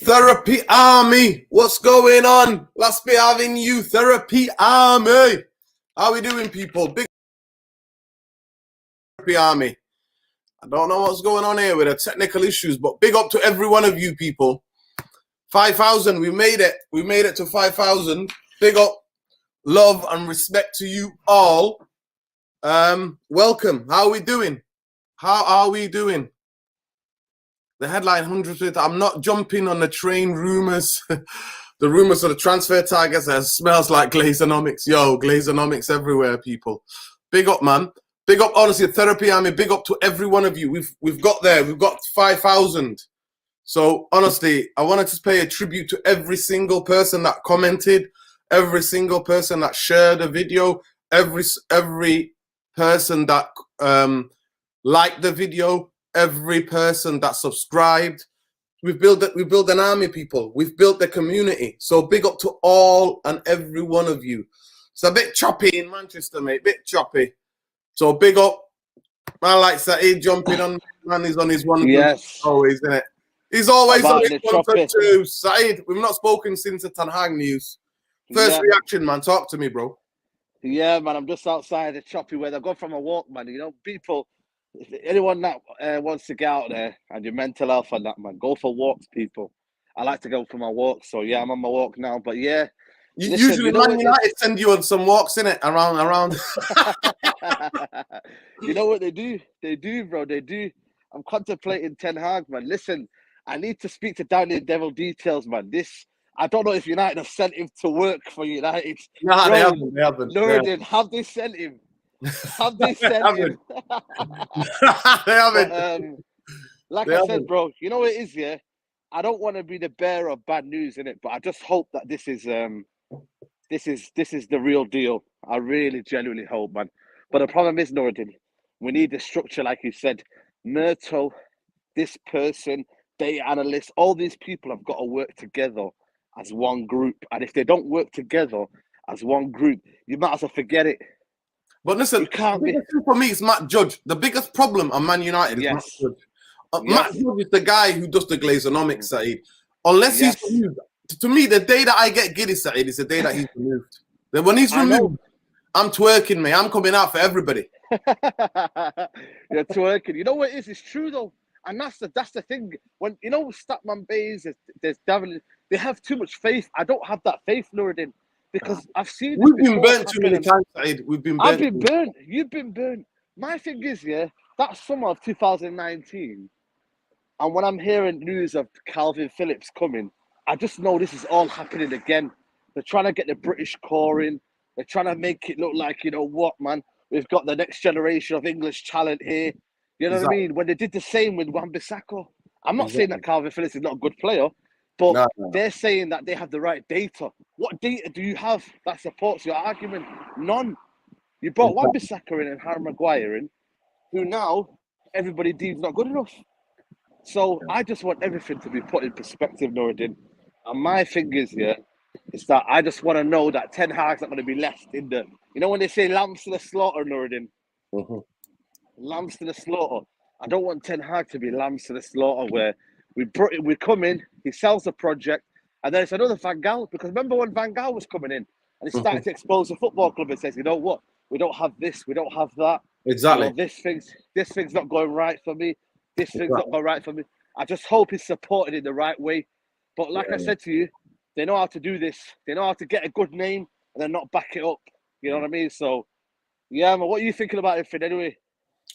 Therapy Army, what's going on? Let's be having you, Therapy Army. How we doing, people? Big Therapy Army. I don't know what's going on here with the technical issues, but big up to every one of you people. 5,000, we made it. We made it to 5,000. Big up, love and respect to you all. Welcome. How are we doing? How are we doing? The headline 100th. I'm not jumping on the train rumors. The rumors of the transfer targets that smells like Glazonomics. Yo, Glazonomics everywhere, people. Big up, man. Big up, honestly, Therapy Army. Big up to every one of you. We've got there. We've got 5,000. So honestly, I wanted to pay a tribute to every single person that commented, every single person that shared a video, every person that liked the video, every person that subscribed. We've built an army, people. We've built the community. So big up to all and every one of you. It's a bit choppy in Manchester, mate. Bit choppy. So big up. Man like Saeed jumping on. Man, he's on his one. Yes. Always, isn't it? He's always on his one for two. Saeed, we've not spoken since the Ten Hag news. First reaction, man. Talk to me, bro. Yeah, man. I'm just outside the choppy weather. I go from a walk, man. You know, people, if anyone that wants to get out there and your mental health and that, man, go for walks, people. I like to go for my walks. So, yeah, I'm on my walk now. But, yeah. Usually, Man United send you on some walks, innit? Around. You know what they do? They do, bro. They do. I'm contemplating Ten Hag, man. Listen, I need to speak to Danny Devil Details, man. I don't know if United have sent him to work for United. No, bro, they haven't. Nuruddin, have they sent him? Have they sent him? They haven't. Like I said, bro, you know what it is, yeah? I don't want to be the bearer of bad news in it, but I just hope that this is the real deal. I really genuinely hope, man. But the problem is, Nuruddin, we need the structure, like you said. Myrtle, this person, data analysts, all these people have got to work together as one group. And if they don't work together as one group, you might as well forget it. But listen, for me, it's Matt Judge. The biggest problem on Man United is Matt Judge. Matt Judge is the guy who does the Glazonomics, Saeed. Unless he's removed. To me, the day that I get Giddy, Saeed, is the day that he's removed. Then when he's removed, I'm twerking, mate. I'm coming out for everybody. You're twerking. You know what it is? It's true, though. And that's the thing. When, you know, Statman Bays, there's Davin, they have too much faith. I don't have that faith, Nuruddin, because I've seen this. We've been burnt too many times, Saeed. We've been burnt. I've been burnt. You've been burnt. My thing is, that summer of 2019, and when I'm hearing news of Calvin Phillips coming, I just know this is all happening again. They're trying to get the British core in. They're trying to make it look like, you know what, man, we've got the next generation of English talent here. You know what I mean? When they did the same with Wan-Bissaka. I'm not saying that Calvin Phillips is not a good player, but they're saying that they have the right data. What data do you have that supports your argument? None. You brought Wan-Bissaka in and Harry Maguire in, who now everybody deems not good enough. So I just want everything to be put in perspective, Nuruddin. And my thing is, is that I just want to know that Ten Hag's not going to be left in the... You know when they say lambs to the slaughter, Nuruddin? Lambs to the slaughter. I don't want Ten Hag to be lambs to the slaughter where we come in, he sells the project, and then it's another Van Gaal. Because remember when Van Gaal was coming in and he started to expose the football club and says, you know what? We don't have this, we don't have that. Exactly. You know, this thing's not going right for me. This thing's not going right for me. I just hope he's supported in the right way. But like I said to you, they know how to do this. They know how to get a good name and then not back it up. You know what I mean? So, yeah, man, what are you thinking about everything anyway?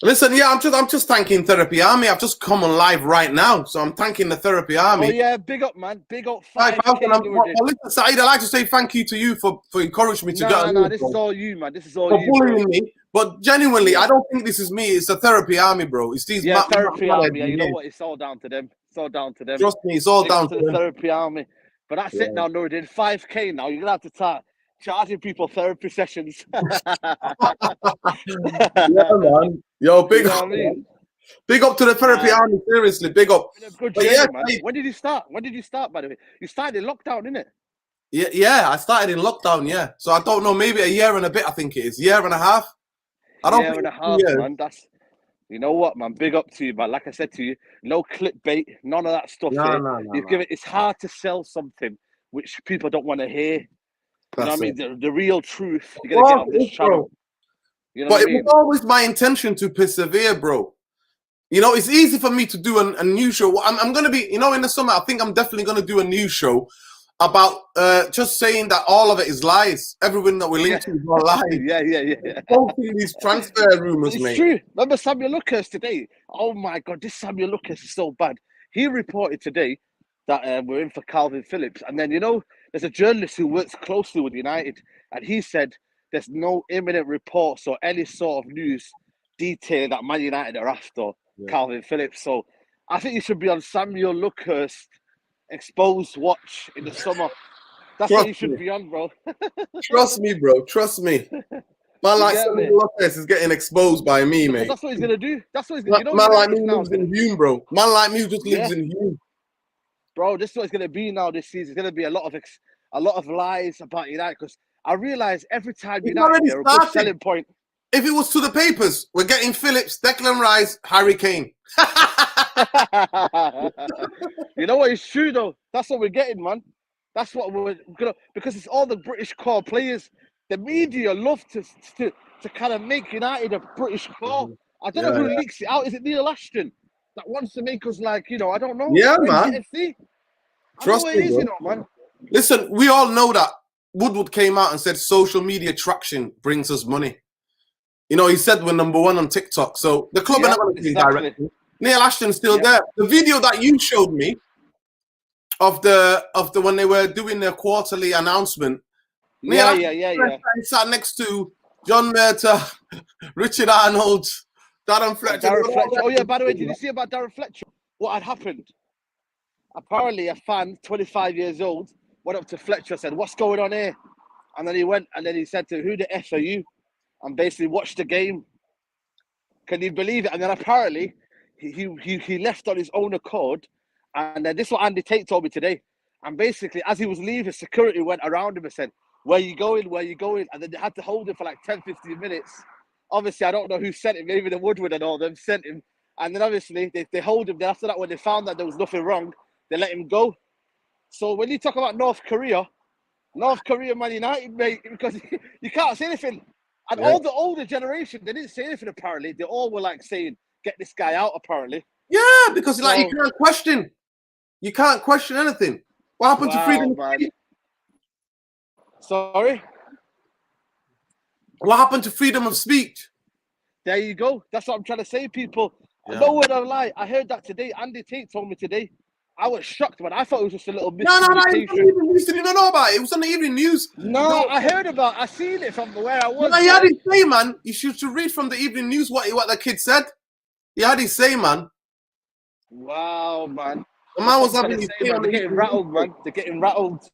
Listen, I'm just thanking Therapy Army. I've just come on live right now, so I'm thanking the Therapy Army. Oh yeah, big up, man, big up. Listen, Saeed, I'd like to say thank you to you for encouraging me to get. No, this is all you, man. This is all you. Bullying me, but genuinely, I don't think this is me. It's the Therapy Army, bro. It's these. Therapy Army. You know what? It's all down to them. It's all down to them. Trust me, it's all down to the Therapy Army. But that's it now, Nuruddin. 5K now. You're gonna have to start charging people therapy sessions. Yeah, man. Yo, big up. Big up to the Therapy Army. Seriously, big up. Good journey, man. When did you start? By the way, you started in lockdown, didn't it? Yeah. I started in lockdown. Yeah. So I don't know. Maybe a year and a bit. I think it is. Year and a half. I don't. Year and a half, man. You know what, man? Big up to you, man. Like I said to you, no clickbait, none of that stuff No, here. no, no, You no. give it. It's hard to sell something which people don't want to hear. You know That's what I it. mean? The real truth you're gonna get Well, on this bro. channel. You know what But I it was mean? always my intention to persevere, bro. You know, it's easy for me to do a new show. I'm going to be, you know, in the summer, I think I'm definitely going to do a new show about just saying that all of it is lies. Everything that we link Yeah, to is all lies. yeah. Posting these transfer rumors, It's mate. true. Remember Samuel Lucas today? Oh my God, this Samuel Lucas is so bad. He reported today that we're in for Calvin Phillips, and then there's a journalist who works closely with United, and he said there's no imminent reports or any sort of news detailing that Man United are after Calvin Phillips. So I think you should be on Samuel Lucas exposed watch in the summer. That's what Trust you should me. be on, bro. Trust me, bro. Trust me. Man You like get me? Samuel Lopez is getting exposed by me, Because mate. that's what he's gonna do. That's what he's gonna. Man You know, man like me United now is lives gonna. in Hume, bro. Man like me just lives Yeah, in Hume. bro. This is what it's gonna be now. This season, it's gonna be a lot of lies about United. Because I realize every time It's United already get a good started. selling point. If it was to the papers, we're getting Phillips, Declan Rice, Harry Kane. You know what? It's true though. That's what we're getting, man. That's what we're gonna because it's all the British core players. The media love to kind of make United a British core. I don't know Yeah, who leaks it out. Is it Neil Ashton that wants to make us like I don't know. yeah, Or is it man. FC? I don't know Trust what me, it is, bro. man. Listen, we all know that Woodward came out and said social media traction brings us money. You know, he said we're number one on TikTok. So the club are Yeah, not going to change exactly. direction. Neil Ashton's still Yeah, there. The video that you showed me of the when they were doing their quarterly announcement, Neil Ashton yeah. sat next to John Murtagh, Richard Arnold, Darren And Fletcher. They Darren were all Fletcher. Oh yeah, by the way, did there. you see about Darren Fletcher? What had happened? Apparently, a fan, 25 years old, went up to Fletcher and said, "What's going on here?" And then he went and then he said to, "Who the F are you?" And basically watched the game. Can you believe it? And then apparently he left on his own accord. And then this is what Andy Tate told me today. And basically, as he was leaving, security went around him and said, "Where you going? Where you going?" And then they had to hold him for like 10, 15 minutes. Obviously, I don't know who sent him. Maybe the Woodward and all them sent him. And then obviously they hold him. Then after that, when they found that there was nothing wrong, they let him go. So when you talk about North Korea, Man United, mate, because you can't say anything. And Yeah. all the older generation, they didn't say anything apparently. They all were like saying, "Get this guy out," apparently. Yeah, because like So you can't question. You can't question anything. What happened to wow, freedom of man. speech? Sorry. What happened to freedom of speech? There you go. That's what I'm trying to say, people. Yeah. No word of lie. I heard that today. Andy Tate told me today. I was shocked, man. I thought it was just a little No. It was on the miscommunication. evening news. Did you not know about it? It was on the evening news. No, I heard about. I seen it from where I was. No, he had Yeah. his say, man. You should read from the evening news what the kid said. He had his say, man. Wow, man. The That's man what was I'm trying having to his say, say man. on They're the getting evening news. rattled, man. They're getting rattled.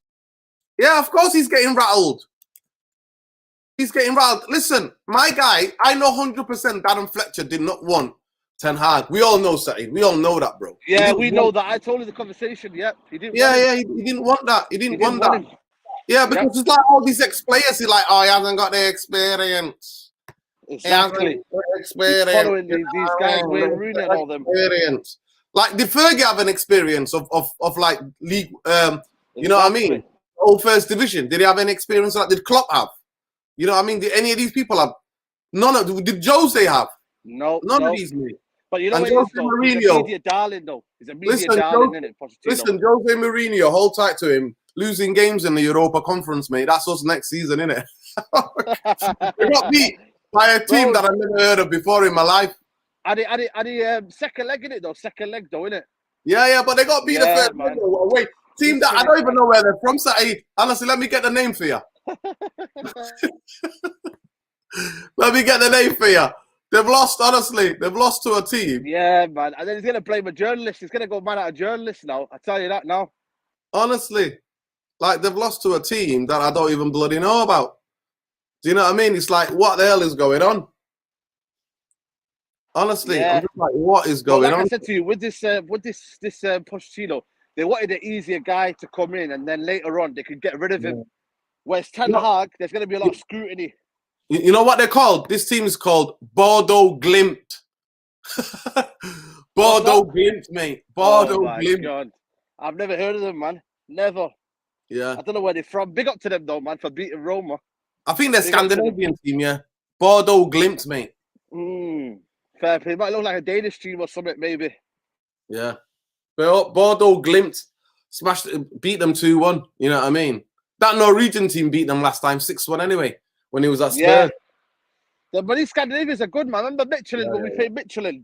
Yeah, of course he's getting rattled. He's getting rattled. Listen, my guy, I know 100% Darren Fletcher did not want Ten Hag. We all know, Saeed. We all know that, bro. Yeah, we know that. I told you the conversation. Yep, he didn't want him. He didn't want that. He He didn't didn't want want that. him. Yeah, Yep, because it's like all these ex-players, he's like, oh, he hasn't got the experience. He hasn't got exactly. the He's experience. following You these know what I guys, mean? Wayne Rooney and all them. Experience. Like, did Fergie have an experience of like league, you know what I mean? Exactly. Old first division. Did he have any experience like did Klopp have? You know what I mean? Did any of these people have? None of did Jose have? No, None of no. these, mate. But you know And what it Jose is, though? He's a Mourinho. media darling, though. He's a media Listen, darling, isn't it, Pochettino? Listen, Jose Mourinho, hold tight to him. Losing games in the Europa Conference, mate. That's us next season, innit? We got beat by a team Bro, that I've never heard of before in my life. and he second leg in it, though. Second leg, though, innit? Yeah, but they got beat the Yeah, first man. leg. Wait, team that I don't even know where they're from, Saeed. Honestly, let me get the name for you. Let me get the name for you. They've lost, honestly. They've lost to a team. Yeah, man. And then he's going to blame a journalist. He's going to go mad at a journalist now. I tell you that now. Honestly. Like, they've lost to a team that I don't even bloody know about. Do you know what I mean? It's like, what the hell is going on? Honestly, Yeah. I'm just like, what is going like on? I said to you, with this Pochettino, they wanted an easier guy to come in, and then later on they could get rid of him. Whereas Ten Hag, there's going to be a lot of scrutiny. You know what they're called? This team is called Bordeaux Glimt. Bordeaux Glimt, mate. Bordeaux Oh my Glimt. God. I've never heard of them, man. Never. Yeah. I don't know where they're from. Big up to them, though, man, for beating Roma. I think they're Big up to them. Scandinavian team, yeah. Bordeaux Glimt, mate. Fair play. Might look like a Danish team or something, maybe. Yeah. But Bordeaux Glimt beat them 2-1. You know what I mean? That Norwegian team beat them last time 6-1 anyway, when he was at Spurs. Yeah. But these Scandinavians are good, man. Remember Michelin when we played Michelin?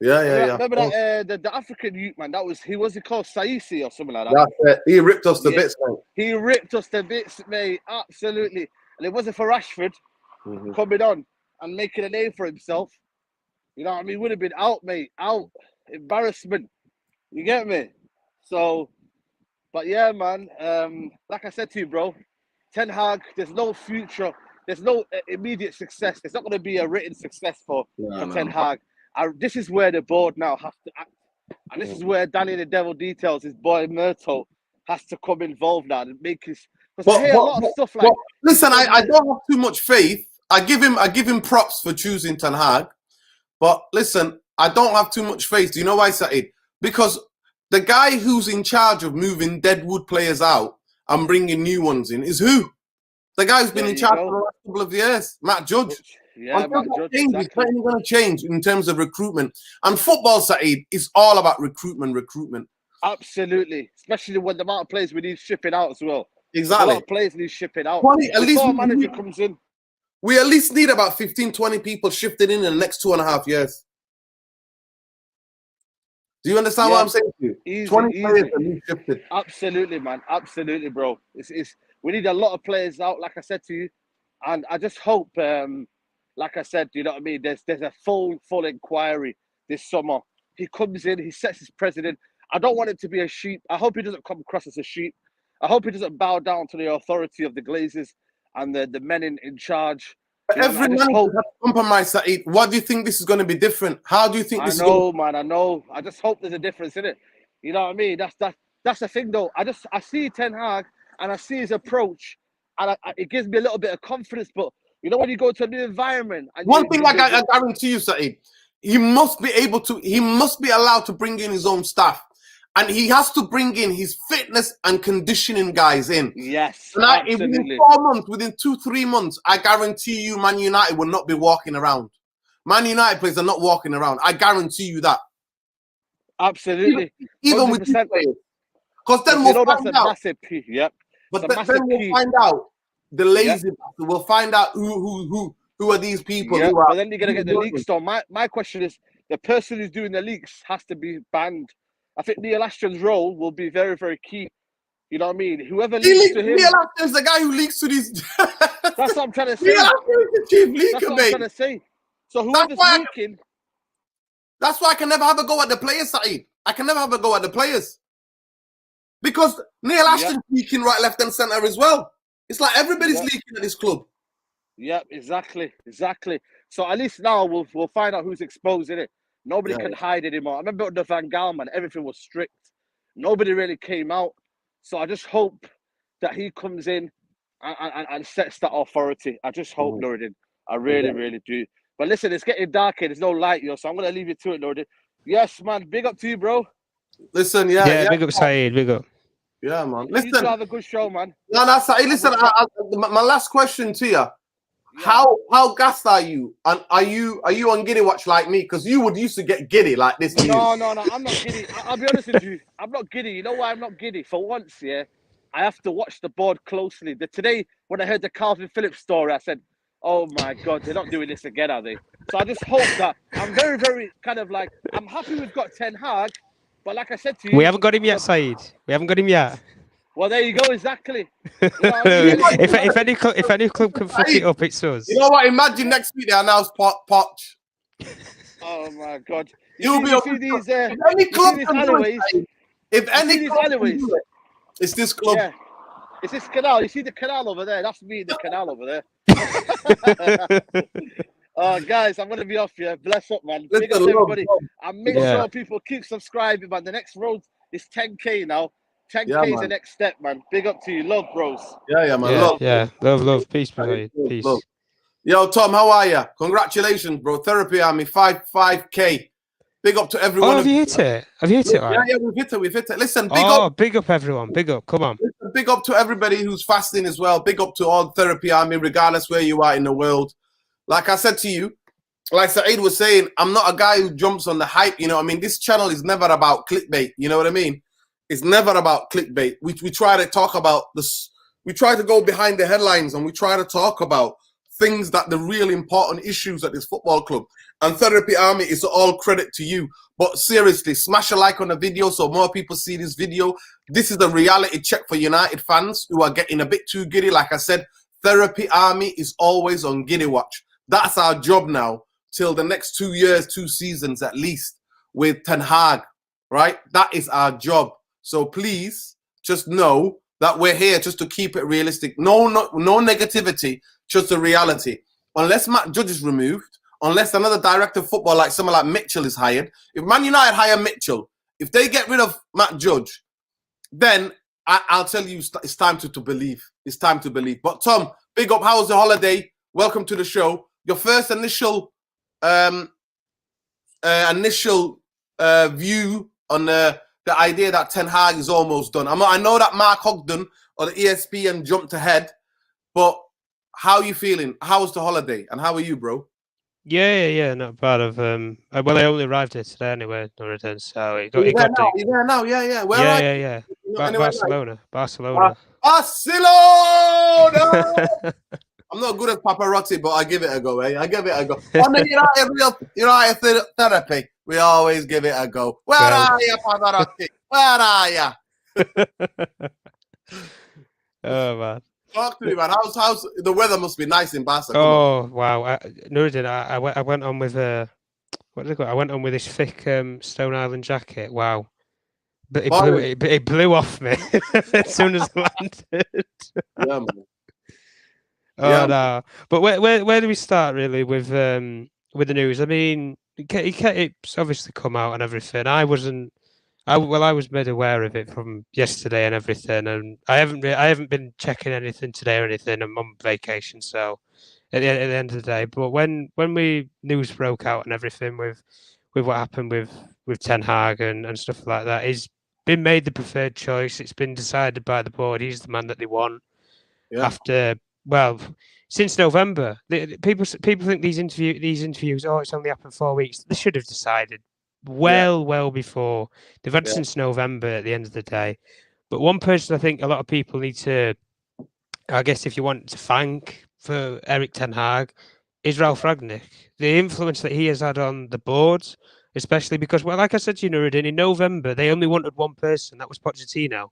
Yeah. Remember that the African youth, man? He was called Saisi or something like that. That's it. He ripped us to bits, mate. He ripped us to bits, mate. Absolutely. And it wasn't for Rashford coming on and making a name for himself. You know what I mean? Would have been out, mate. Out. Embarrassment. You get me? So, but yeah, man. Like I said to you, bro, Ten Hag, there's no future. There's no immediate success. There's not going to be a written success for Ten Hag. This is where the board now has to act. And this is where Danny the Devil Details, his boy Myrtle, has to come involved now and make his. Because I hear a lot of stuff like. Listen, I don't have too much faith. I give him props for choosing Ten Hag, but listen, I don't have too much faith. Do you know why, Saeed? Because the guy who's in charge of moving deadwood players out and bringing new ones in is who? The guy who's been in charge for the last couple of years, Matt Judge. Yeah, Matt Judge. Exactly. It's not going to change in terms of recruitment. And football, Saeed, is all about recruitment. Absolutely. Especially when the amount of players we need shipping out as well. Exactly. A lot of players need shipping out. At least a manager comes in. We at least need about 15, 20 people shifted in the next 2.5 years. Do you understand what I'm saying to you? 20 players at least shifted. Absolutely, man. Absolutely, bro. We need a lot of players out, like I said to you. And I just hope, like I said, you know what I mean? There's a full inquiry this summer. He comes in, he sets his president. I don't want it to be a sheep. I hope he doesn't come across as a sheep. I hope he doesn't bow down to the authority of the Glazers and the men in charge. Every man has compromised, Saeed. What do you think this is going to be different? How do you think this is going to... I know. I just hope there's a difference in it. You know what I mean? That's the thing, though. I see Ten Hag and I see his approach, and it gives me a little bit of confidence. But you know, when you go to a new environment, and one thing I guarantee you, Saeed, he must be allowed to bring in his own staff. And he has to bring in his fitness and conditioning guys in. Yes, and within 4 months, within 2-3 months, I guarantee you Man United will not be walking around. Man United players are not walking around. I guarantee you that. Absolutely. Even with these players. Because then we'll find out. Massive key. Yep. But then we'll find out the lazy. Yep. We'll find out who are these people. Yep. Who are, but then you're going to get the leaks done. My question is, the person who's doing the leaks has to be banned. I think Neil Ashton's role will be very, very key. You know what I mean? Whoever leaks to him. Neil Ashton's the guy who leaks to these. That's what I'm trying to say. Neil Ashton is the chief leaker, That's what I'm trying to say. So whoever's leaking. That's why I can never have a go at the players, Saeed. I can never have a go at the players. Because Neil Ashton's leaking right, left, and centre as well. It's like everybody's leaking at this club. Yeah, exactly. So at least now we'll find out who's exposing it. Nobody can hide anymore. I remember the Van Gaal, man, everything was strict. Nobody really came out. So I just hope that he comes in and sets that authority. I just hope, Nuruddin. I really, really do. But listen, it's getting dark here. There's no light here, so I'm going to leave you to it, Nuruddin. Yes, man. Big up to you, bro. Listen, big up, Saeed. Big up. Yeah, man. Listen. You two have a good show, man. No, Saeed, listen, my last question to you. Yeah. How gassed are you? And are you on Giddy watch like me? Because you used to get giddy like this. No, I'm not giddy. I'll be honest with you. I'm not giddy. You know why I'm not giddy? For once, I have to watch the board closely. Today, when I heard the Calvin Phillips story, I said, oh my God, they're not doing this again, are they? So I just hope that I'm very, very kind of like, I'm happy we've got Ten Hag, but like I said to you. We haven't got him yet, Saeed. We havench got him yet. Well, there you go, exactly. You know, if any club can fuck it up, it's us. You know what? Imagine next week they announce Poch. Oh my God! You'll be see these. If any club these alleyways. If any club alleyways. It's this club. Yeah. It's this canal. You see the canal over there? That's me in the canal over there. Guys, I'm gonna be off here. Bless up, man. Big up everybody. And make sure people keep subscribing, man. The next road is 10K now. 10K is the next step, man. Big up to you. Love, bros. Yeah, man. Love. Peace, brother. Peace. Love. Yo, Tom, how are you? Congratulations, bro. Therapy Army, 5K. Big up to Oh, everyone. have you hit it? Have you hit it? Right? Yeah, we've hit it. Listen, Big up everyone. Big up. Come on. big up to everybody who's fasting as well. Big up to all Therapy Army, regardless where you are in the world. Like I said to you, like Saeed was saying, I'm not a guy who jumps on the hype. You know what I mean? This channel is never about clickbait. You know what I mean? It's never about clickbait. We try to talk about this. We try to go behind the headlines and we try to talk about things that the real important issues at this football club. And Therapy Army is all credit to you. But seriously, smash a like on the video so more people see this video. This is the reality check for United fans who are getting a bit too giddy. Like I said, Therapy Army is always on Giddy Watch. That's our job now till the next 2 years, 2 seasons at least with Ten Hag, right? That is our job. So please just know that we're here just to keep it realistic. No negativity, just the reality. Unless Matt Judge is removed, unless another director of football like someone like Mitchell is hired, if Man United hire Mitchell, if they get rid of Matt Judge, then I'll tell you it's time to believe. It's time to believe. But Tom, big up. How was the holiday? Welcome to the show. Your first initial view on the idea that Ten Hag is almost done. I know that Mark Hogden or the ESPN jumped ahead, but how are you feeling? How was the holiday? And how are you, bro? Yeah, not bad. I only arrived here today anyway, Nuruddin, so it got You there now? Yeah. Where are you? Yeah. Barcelona. Barcelona. I'm not good at paparazzi, but I give it a go, eh? I give it a go. On the United Therapy, we always give it a go. Where are you, paparazzi? Where are you? Oh, man. Talk to me, man. How's the weather? Must be nice in Barca. Oh, wow. Nuruddin, I went on with I went on with this thick Stone Island jacket. Wow. But it blew off me as soon as I landed. Yeah, man. No. But where do we start really with the news? I mean, it's obviously come out and everything. I was made aware of it from yesterday and everything, and I haven't been checking anything today or anything. I'm on vacation, so at the end of the day. But when news broke out and everything with what happened with Ten Hag and stuff like that, he's been made the preferred choice. It's been decided by the board. He's the man that they want. Yeah. Since November, people think these interviews. Oh, it's only happened 4 weeks. They should have decided well before. They've had since November at the end of the day. But one person I think a lot of people need to, I guess, if you want to thank for Erik Ten Hag, is Ralf Rangnick. The influence that he has had on the board, especially because, well, like I said to you, Nuruddin, in November they only wanted one person, that was Pochettino.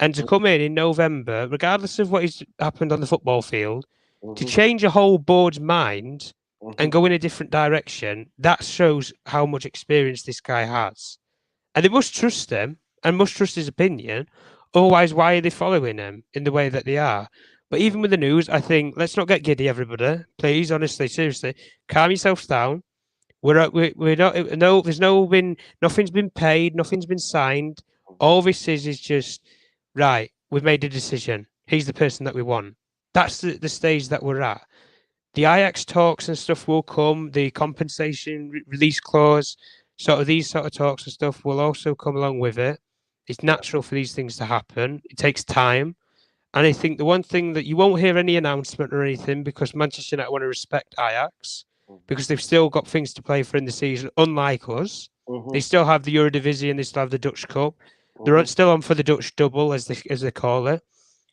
And to come in November, regardless of what has happened on the football field, to change a whole board's mind and go in a different direction, that shows how much experience this guy has. And they must trust him and must trust his opinion. Otherwise, why are they following him in the way that they are? But even with the news, I think, let's not get giddy, everybody. Please, honestly, seriously, calm yourselves down. We're not, nothing's been paid, nothing's been signed. All this is just, right, we've made a decision. He's the person that we want. That's the stage that we're at. The Ajax talks and stuff will come. The compensation release clause, sort of these sort of talks and stuff will also come along with it. It's natural for these things to happen. It takes time. And I think the one thing that you won't hear any announcement or anything, because Manchester United want to respect Ajax, because they've still got things to play for in the season, unlike us. They still have the Eredivisie and they still have the Dutch Cup. They're still on for the Dutch double, as they call it.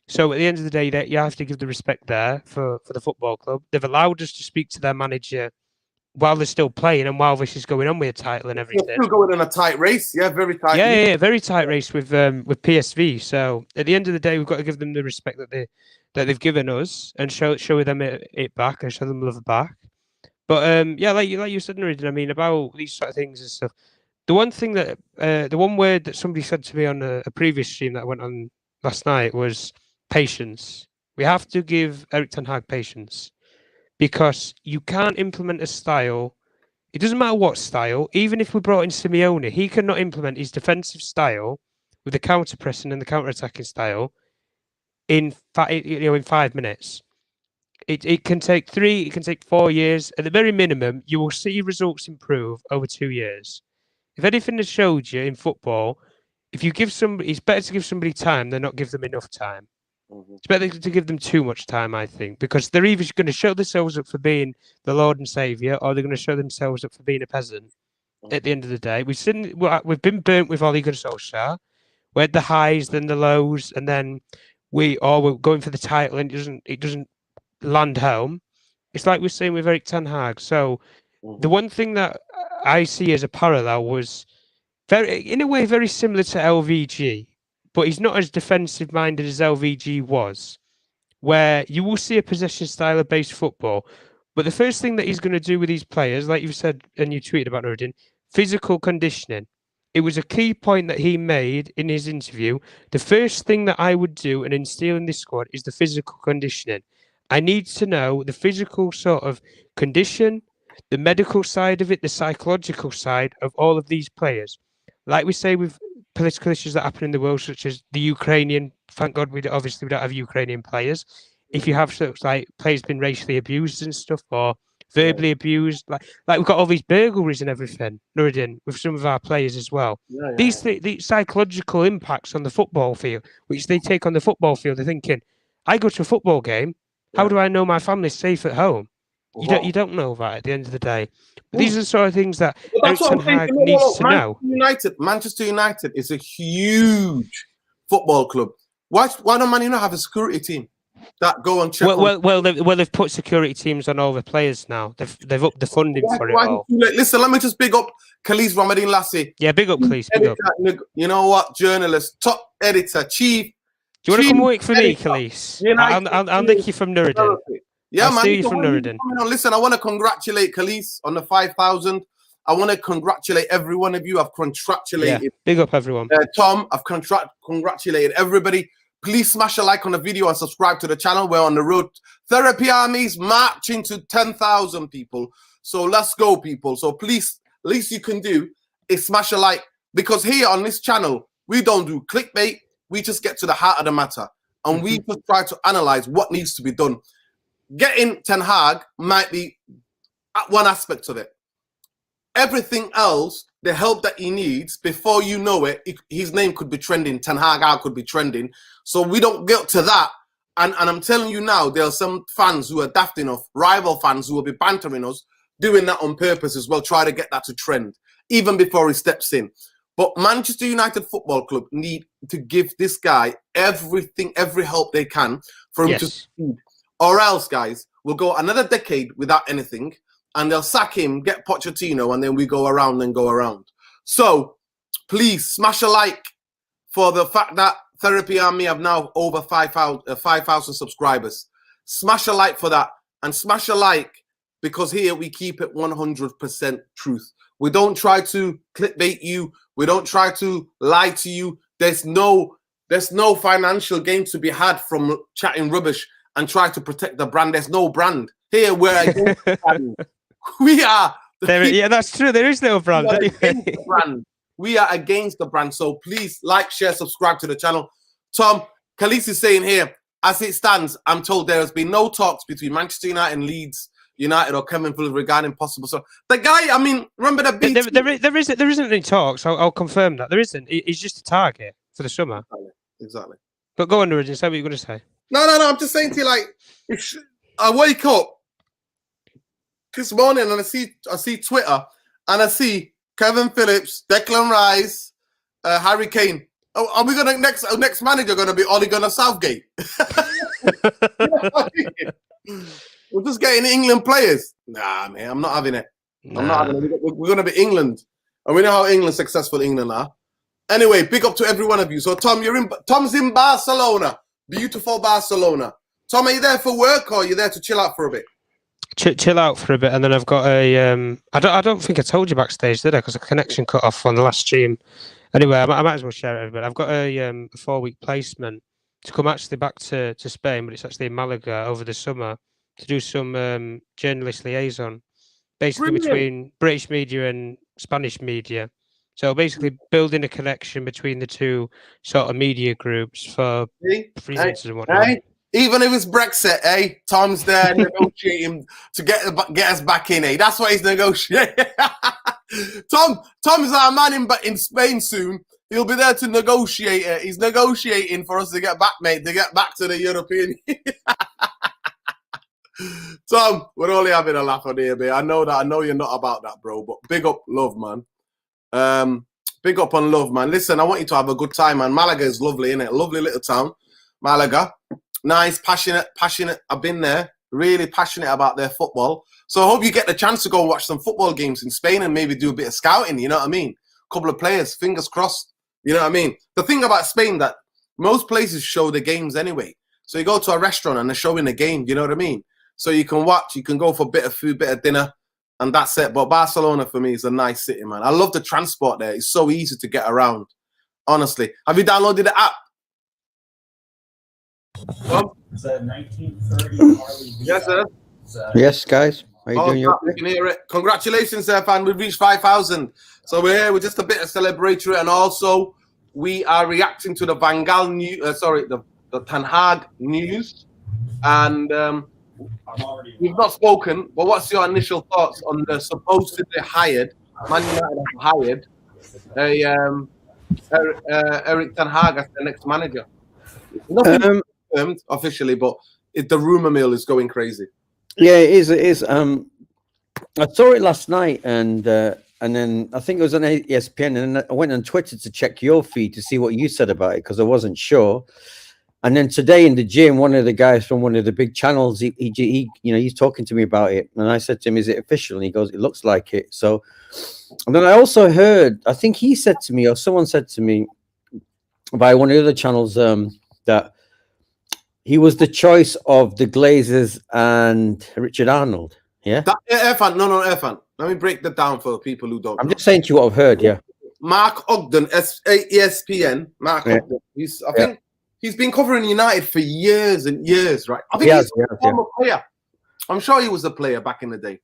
So at the end of the day, you have to give the respect there for the football club. They've allowed us to speak to their manager while they're still playing and while this is going on with a title and everything. They're still going in a tight race, very tight. Yeah, very tight race with PSV. So at the end of the day, we've got to give them the respect that they've given us and show them it back and show them love back. But like you said, Nuruddin, I mean, about these sort of things and stuff. The one thing that the one word that somebody said to me on a previous stream that I went on last night was patience. We have to give Erik Ten Hag patience because you can't implement a style. It doesn't matter what style. Even if we brought in Simeone, he cannot implement his defensive style with the counter pressing and the counter attacking style in 5 minutes. It can take 3, it can take 4 years. At the very minimum, you will see results improve over 2 years. If anything has showed you in football, if you give somebody, it's better to give somebody time than not give them enough time. It's better to give them too much time, I think, because they're either going to show themselves up for being the Lord and Savior, or they're going to show themselves up for being a peasant. At the end of the day, we've been burnt with Ole Gunnar Solskjaer. We had the highs, then the lows, and then we're going for the title, and it doesn't land home. It's like we're saying with Erik ten Hag. So the one thing that I see as a parallel was in a way, very similar to LVG, but he's not as defensive minded as LVG was, where you will see a possession style of based football. But the first thing that he's going to do with these players, like you said and you tweeted about Nuruddin, physical conditioning. It was a key point that he made in his interview. The first thing that I would do and instill in this squad is the physical conditioning. I need to know the physical sort of condition, the medical side of it, the psychological side of all of these players. Like we say with political issues that happen in the world, such as the Ukrainian, thank God we don't have Ukrainian players. If you have such like players been racially abused and stuff, or verbally abused, like we've got all these burglaries and everything, Nuruddin, with some of our players as well. These psychological impacts on the football field, which they take on the football field, they're thinking, I go to a football game, how do I know my family's safe at home? You don't know that at the end of the day. But these are the sort of things that Erik ten Hag needs to know. Manchester United is a huge football club. Why don't Man United have a security team that go and check? They've put security teams on all the players now. They've upped the funding for it all. Listen, let me just big up Khalid Ramadan Lassie. Yeah, big up, please. Big up. You know what? Journalist, top editor, chief. Do you want to come work for me, Khalid? I'll nick you from Nuruddin. Yeah, man. You from Nuruddin. Listen, I want to congratulate Khalees on the 5,000. I want to congratulate every one of you. I've congratulated. Yeah, big up, everyone. Tom, I've congratulated everybody. Please smash a like on the video and subscribe to the channel. We're on the road. Therapy Army's marching to 10,000 people. So let's go, people. So please, least you can do is smash a like. Because here on this channel, we don't do clickbait. We just get to the heart of the matter. And we just try to analyze what needs to be done. Getting Ten Hag might be one aspect of it. Everything else, the help that he needs, before you know it, his name could be trending. Ten Hag could be trending. So we don't get to that. And I'm telling you now, there are some fans who are daft enough, rival fans who will be bantering us, doing that on purpose as well, try to get that to trend, even before he steps in. But Manchester United Football Club need to give this guy everything, every help they can for him to succeed. Or else, guys, we'll go another decade without anything, and they'll sack him, get Pochettino, and then we go around and go around. So, please, smash a like for the fact that Therapy Army have now over 5,000 subscribers. Smash a like for that, and smash a like because here we keep it 100% truth. We don't try to clickbait you. We don't try to lie to you. There's no financial gain to be had from chatting rubbish and try to protect the brand. There's no brand. Here we're against the brand. We are. Yeah, that's true. There is no brand. We are against the brand. So please like, share, subscribe to the channel. Tom, Khalees is saying here, as it stands, I'm told there has been no talks between Manchester United and Leeds United or Kevin Phillips regarding possible. So the guy, I mean, remember the beat? There isn't any talks. I'll confirm that. There isn't. He's just a target for the summer. Exactly. But go on, Nuruddin, say what you're going to say. No. I'm just saying to you, like, if I wake up this morning and I see Twitter and I see Kevin Phillips, Declan Rice, Harry Kane. Oh, are we gonna next manager gonna be Ole Gunnar Southgate? You know what I mean? We're just getting England players. Nah, man, I'm not having it. Nah. I'm not having it. We're gonna be England, and we know how successful England are. Anyway, big up to every one of you. So Tom, Tom's in Barcelona, beautiful Barcelona. Tom, are you there for work or are you there to chill out for a bit? Chill out for a bit, and then I've got a. I don't think I told you backstage, did I? Because the connection cut off on the last stream. Anyway, I might as well share it. But I've got a 4-week placement to come actually back to Spain, but it's actually in Malaga over the summer to do some journalist liaison, basically between British media and Spanish media. So basically building a connection between the two sort of media groups for presenters and whatnot. Even if it's Brexit, Tom's there negotiating to get us back in, That's what he's negotiating. Tom is our man in Spain soon. He'll be there to negotiate it. He's negotiating for us to get back, mate, to get back to the European. Tom, we're only having a laugh on here, mate. I know that. I know you're not about that, bro. But big up, love, man. Big up on love, man. Listen, I want you to have a good time, man. Malaga is lovely, isn't it? Lovely little town. Malaga. Nice, passionate. I've been there. Really passionate about their football. So I hope you get the chance to go watch some football games in Spain and maybe do a bit of scouting, you know what I mean? A couple of players, fingers crossed. You know what I mean? The thing about Spain that most places show the games anyway. So you go to a restaurant and they're showing the game, you know what I mean? So you can watch, you can go for a bit of food, bit of dinner, and that's it. But Barcelona for me is a nice city, man. I love the transport there. It's so easy to get around, honestly. Have you downloaded the app? It's a 1930 Harley. Yes, sir. Yes, guys. How you doing? You can hear it. Congratulations, fan. We've reached 5,000. So we're here with just a bit of celebratory, and also we are reacting to the Van Gaal news. The Ten Hag news, and we've not spoken. But what's your initial thoughts on the supposedly hired Man United hired Eric Ten Hag as the next manager? Nothing confirmed officially, but the rumor mill is going crazy. Yeah, it is. It is. I saw it last night, and then I think it was on ESPN, and then I went on Twitter to check your feed to see what you said about it because I wasn't sure. And then today in the gym, one of the guys from one of the big channels, he he's talking to me about it, and I said to him, "Is it official?" And he goes, "It looks like it." So, and then I also heard, I think he said to me, or someone said to me, by one of the other channels, that he was the choice of the Glazers and Richard Arnold. Yeah. Irfan. Let me break that down for people who don't. I'm just saying to you what I've heard. Yeah. Mark Ogden, ESPN. Mark Ogden. I think he's been covering United for years and years, right? I think he's a former player. I'm sure he was a player back in the day.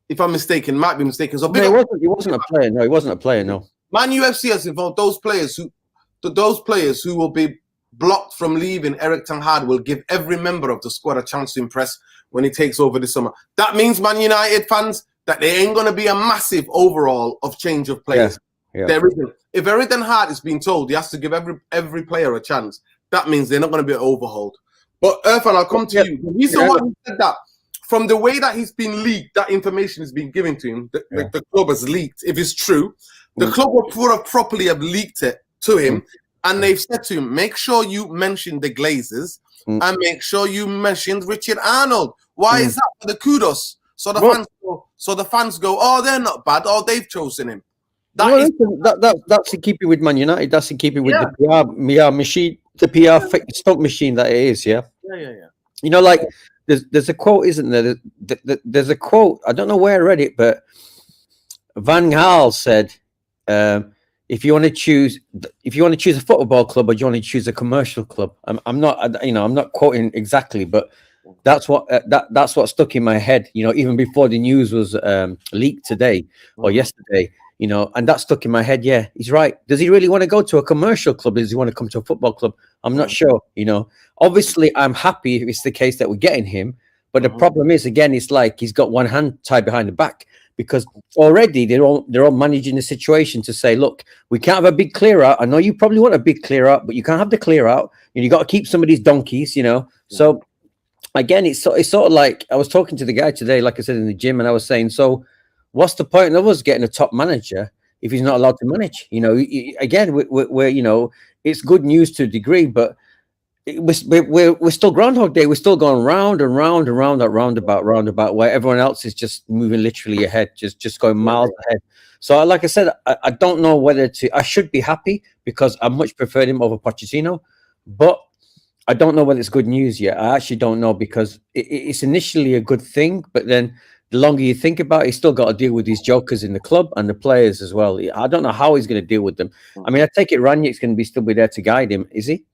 If I'm mistaken, might be mistaken. So no, he wasn't a player. No, he wasn't a player. No. Man UFC has involved those players who will be blocked from leaving. Eric Ten Hag will give every member of the squad a chance to impress when he takes over this summer. That means, Man United fans, that there ain't going to be a massive overall of change of players. Yeah. There isn't. If Eric Ten Hag is being told he has to give every player a chance, that means they're not going to be overhauled. But Irfan, I'll come to you. He's the one who said that. From the way that he's been leaked, that information has been given to him. The club has leaked. If it's true, the club would properly have leaked it to him. And they've said to him, make sure you mention the Glazers and make sure you mention Richard Arnold. Why is that? For the kudos. So the fans go, oh, they're not bad. Oh, they've chosen him. That's in keeping with Man United. That's in keeping with the PR machine, the PR stock machine that it is. Yeah. You know, like there's a quote, isn't there? There's a quote. I don't know where I read it, but Van Gaal said, if you want to choose a football club or do you want to choose a commercial club, I'm not quoting exactly, but that's what stuck in my head. You know, even before the news was leaked today or yesterday. You know, and that stuck in my head. Yeah, he's right. Does he really want to go to a commercial club? Does he want to come to a football club? I'm not sure. You know, obviously, I'm happy if it's the case that we're getting him. But the problem is, again, it's like he's got one hand tied behind the back because already they're all managing the situation to say, look, we can't have a big clear out. I know you probably want a big clear out, but you can't have the clear out. And you got to keep some of these donkeys. You know, so again, it's sort of like I was talking to the guy today, like I said in the gym, and I was saying, so. What's the point of us getting a top manager if he's not allowed to manage? You know, again, we're you know, it's good news to a degree, but we're still Groundhog Day. We're still going round and round and round that roundabout, where everyone else is just moving literally ahead, just going miles ahead. So, like I said, I don't know whether to. I should be happy because I much preferred him over Pochettino, but I don't know whether it's good news yet. I actually don't know because it's initially a good thing, but then. The longer you think about it, he's still got to deal with these jokers in the club and the players as well. I don't know how he's going to deal with them. I mean, I take it Ranić's going to still be there to guide him, is he?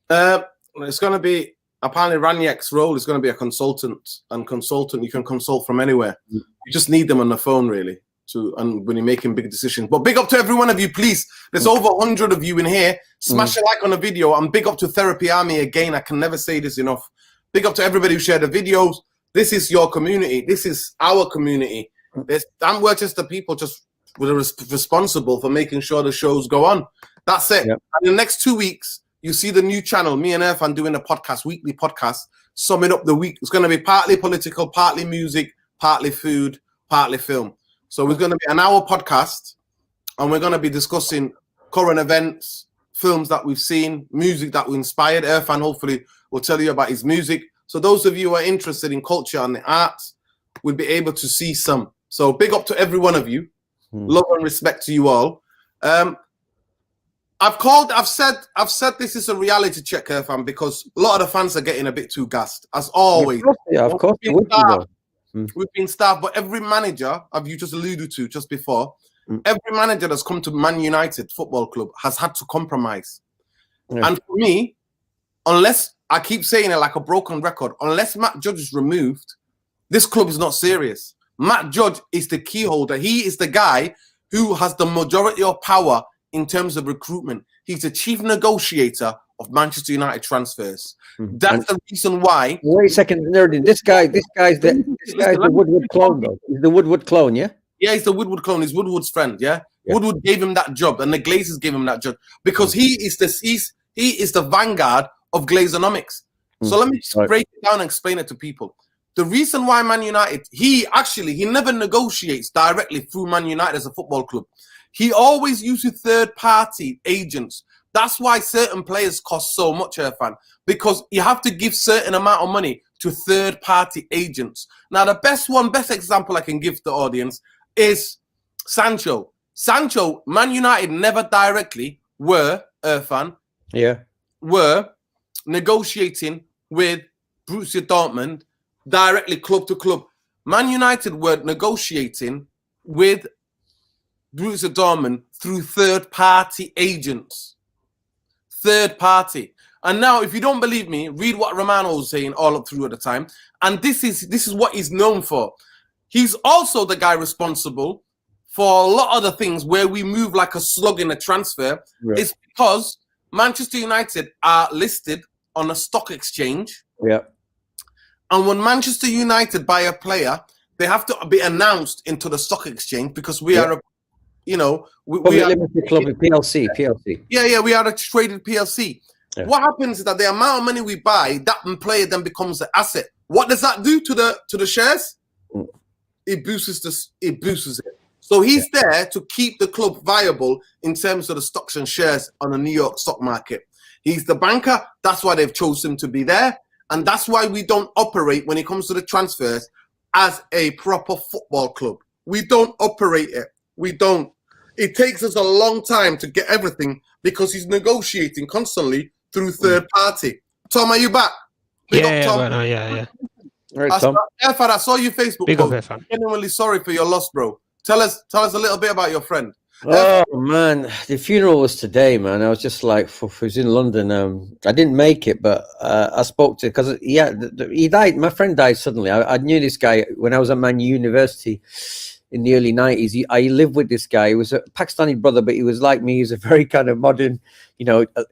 It's going to be, apparently Ranić's role is going to be a consultant. And consultant, you can consult from anywhere. You just need them on the phone, really, and when you're making big decisions. But big up to every one of you, please. There's over 100 of you in here. Smash a like on the video. And big up to Therapy Army again. I can never say this enough. Big up to everybody who shared the videos. This is your community. This is our community. We're just the people just responsible for making sure the shows go on. That's it. Yep. And in the next 2 weeks, you see the new channel, me and Irfan doing a podcast, weekly podcast, summing up the week. It's going to be partly political, partly music, partly food, partly film. So it's going to be an hour podcast, and we're going to be discussing current events, films that we've seen, music that we inspired. Irfan hopefully will tell you about his music. So those of you who are interested in culture and the arts will be able to see some. So big up to every one of you. Love and respect to you all. I've said this is a reality check, Irfan, because a lot of the fans are getting a bit too gassed, as always. Yeah, of course. We've been starved, but every manager, as you just alluded to just before, every manager that's come to Man United Football Club has had to compromise. Yeah. And for me, unless, I keep saying it like a broken record, unless Matt Judge is removed, this club is not serious. Matt Judge is the key holder. He is the guy who has the majority of power in terms of recruitment. He's the chief negotiator of Manchester United transfers. That's the reason why. Wait a second, Nerdin. This guy's the Woodward clone, though. He's the Woodward clone, yeah? Yeah, he's the Woodward clone. He's Woodward's friend, yeah? Woodward gave him that job, and the Glazers gave him that job because he is the vanguard of Glazonomics. So let me just break it down and explain it to people. The reason why Man United, he never negotiates directly through Man United as a football club. He always uses third-party agents. That's why certain players cost so much, Irfan, because you have to give certain amount of money to third-party agents. Now, the best example I can give the audience is Sancho. Sancho, Man United never directly were negotiating with Borussia Dortmund directly club to club. Man United were negotiating with Borussia Dortmund through third-party agents. Third party. And now, if you don't believe me, read what Romano was saying all up through at the time. And this is what he's known for. He's also the guy responsible for a lot of the things where we move like a slug in a transfer. Right. It's because Manchester United are listed on a stock exchange. Yeah. And when Manchester United buy a player, they have to be announced into the stock exchange because we are a, we are limited club with PLC. Yeah, we are a traded PLC. Yeah. What happens is that the amount of money we buy, that player then becomes an asset. What does that do to the shares? It boosts it. So he's there to keep the club viable in terms of the stocks and shares on the New York stock market. He's the banker. That's why they've chosen to be there. And that's why we don't operate when it comes to the transfers as a proper football club. We don't operate it. We don't. It takes us a long time to get everything because he's negotiating constantly through third party. Tom, are you back? Tom. All right, Tom. Irfan, I saw your Facebook Big post. up, Irfan. Genuinely sorry for your loss, bro. Tell us a little bit about your friend. Oh man, the funeral was today, man. I was just like, I was in London. I didn't make it, but I spoke to because he died. My friend died suddenly. I knew this guy when I was at Man University in the early 90s. I lived with this guy. He was a Pakistani brother, but he was like me. He was a very kind of modern,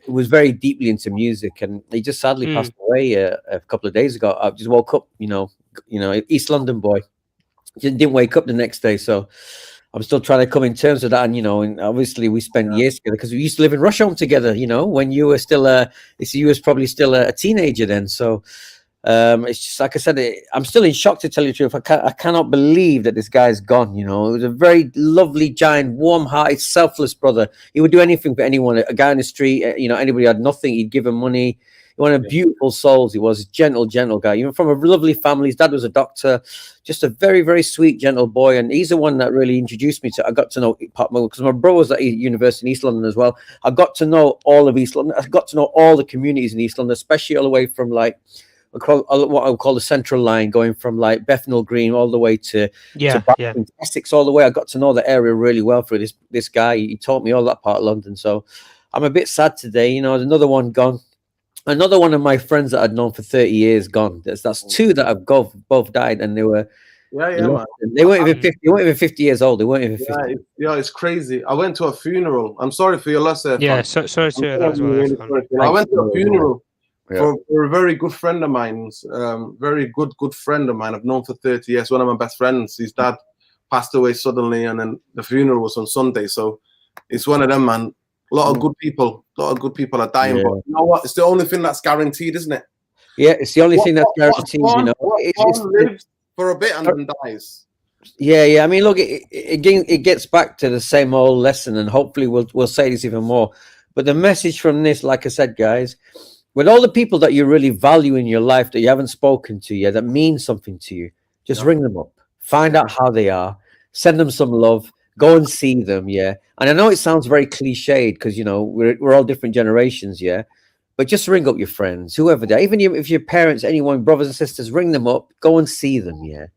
was very deeply into music, and he just sadly passed away a couple of days ago. I just woke up, East London boy. Didn't wake up the next day, so I'm still trying to come in terms of that. And obviously we spent years together because we used to live in Rusholme together. When you were still you was probably still a teenager then. So it's just like I said, I'm still in shock, to tell you the truth. I cannot believe that this guy's gone. It was a very lovely, giant, warm-hearted, selfless brother. He would do anything for anyone. A guy in the street, anybody had nothing, he'd give him money. One of beautiful souls he was, a gentle guy. Even from a lovely family. His dad was a doctor. Just a very, very sweet, gentle boy. And he's the one that really introduced me to. I got to know because my brother was at university in East London as well. I got to know all of East London. I got to know all the communities in East London, especially all the way from what I would call the central line, going from like Bethnal Green all the way to Essex, all the way. I got to know the area really well through this guy. He taught me all that part of London. So I'm a bit sad today. There's another one gone. Another one of my friends that I'd known for 30 years gone. That's two that have both died, and they were man. They weren't even 50. They weren't even 50 years old. They weren't even 50. Yeah, it's crazy. I went to a funeral. I'm sorry for your loss there. Yeah, sorry to hear that as well. I went to a funeral for a very good friend of mine. Very good friend of mine. I've known for 30 years. One of my best friends. His dad passed away suddenly, and then the funeral was on Sunday. So it's one of them, man. A lot of good people are dying, but you know what? It's the only thing that's guaranteed, isn't it? Yeah, it's the only thing that's guaranteed. You know, it's lives for a bit and then dies. Yeah. I mean, look, it gets back to the same old lesson, and hopefully we'll say this even more. But the message from this, like I said, guys, with all the people that you really value in your life that you haven't spoken to yet, that mean something to you, just ring them up, find out how they are, send them some love, go and see them. Yeah. And I know it sounds very cliched because, you know, we're all different generations. Yeah. But just ring up your friends, whoever they are, even if your parents, anyone, brothers and sisters, ring them up, go and see them. Yeah.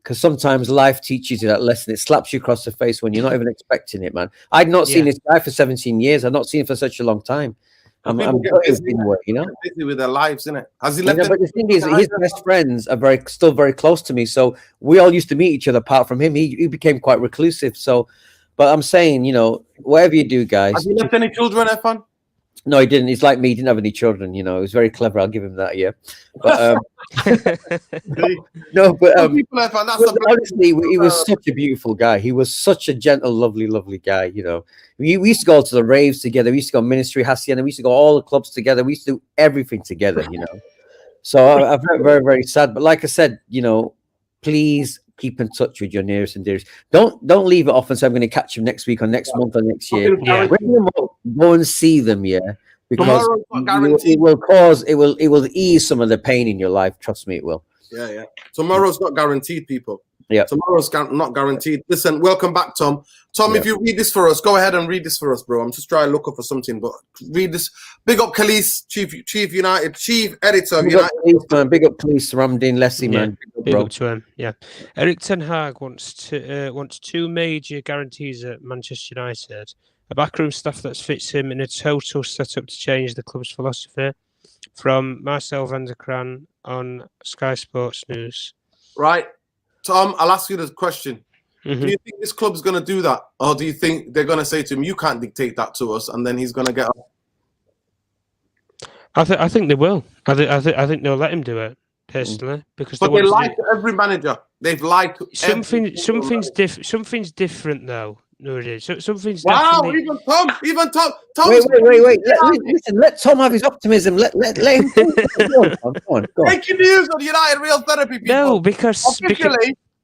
Because sometimes life teaches you that lesson. It slaps you across the face when you're not even expecting it, man. I'd not seen this guy for 17 years. I've not seen him for such a long time. I'm busy, you know, busy with their lives, isn't it? Has he left? But the thing is, his best friends are still very close to me. So we all used to meet each other. Apart from him, he became quite reclusive. So, but I'm saying, you know, whatever you do, guys. Has he left any children, Efan? No, he didn't. He's like me. He didn't have any children. You know, he was very clever. I'll give him that. Yeah. But no, but honestly, he was such a beautiful guy. He was such a gentle, lovely, lovely guy. You know, we used to go to the raves together. We used to go ministry, Hacienda. We used to go all the clubs together. We used to do everything together. You know, so I'm very, very sad. But like I said, you know, please keep in touch with your nearest and dearest. Don't leave it off and say I'm going to catch him next week or next month or next year. Yeah. Bring them up, go and see them. Yeah. Because it will ease some of the pain in your life. Trust me, it will. Yeah. Tomorrow's not guaranteed, people. Yeah. Tomorrow's not guaranteed. Listen, welcome back, Tom. Tom, if you read this for us, go ahead and read this for us, bro. I'm just trying to look up for something, but read this. Big up Khalees, Chief United, Chief Editor of United. Big up Khalees, Ramdin Lessie, man. Big up to him. Yeah. Eric Ten Hag wants two major guarantees at Manchester United. A backroom staff that fits him in a total setup to change the club's philosophy. From Marcel van der Kraan on Sky Sports News. Right. Tom, I'll ask you the question. Do you think this club's going to do that? Or do you think they're going to say to him, you can't dictate that to us, and then he's going to get up? I think they will. I think they'll let him do it, personally. Because but they lie to every manager. They've lied to something's different, though. No, it is. So something's wow, definitely... even Tom. Wait. Listen, let Tom have his optimism. Let him. Go on. Breaking news on United Real Therapy, people. No, because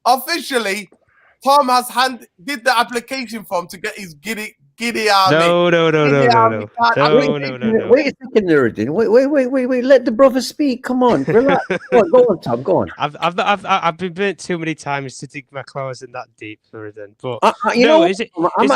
officially, Tom did the application form to get his Giddy army. No. Wait a second, Nuruddin. Wait. Let the brother speak. Come on, relax. Go on, Tom. Go on. I've been burnt too many times to dig my claws in that deep, Nuruddin. But I'm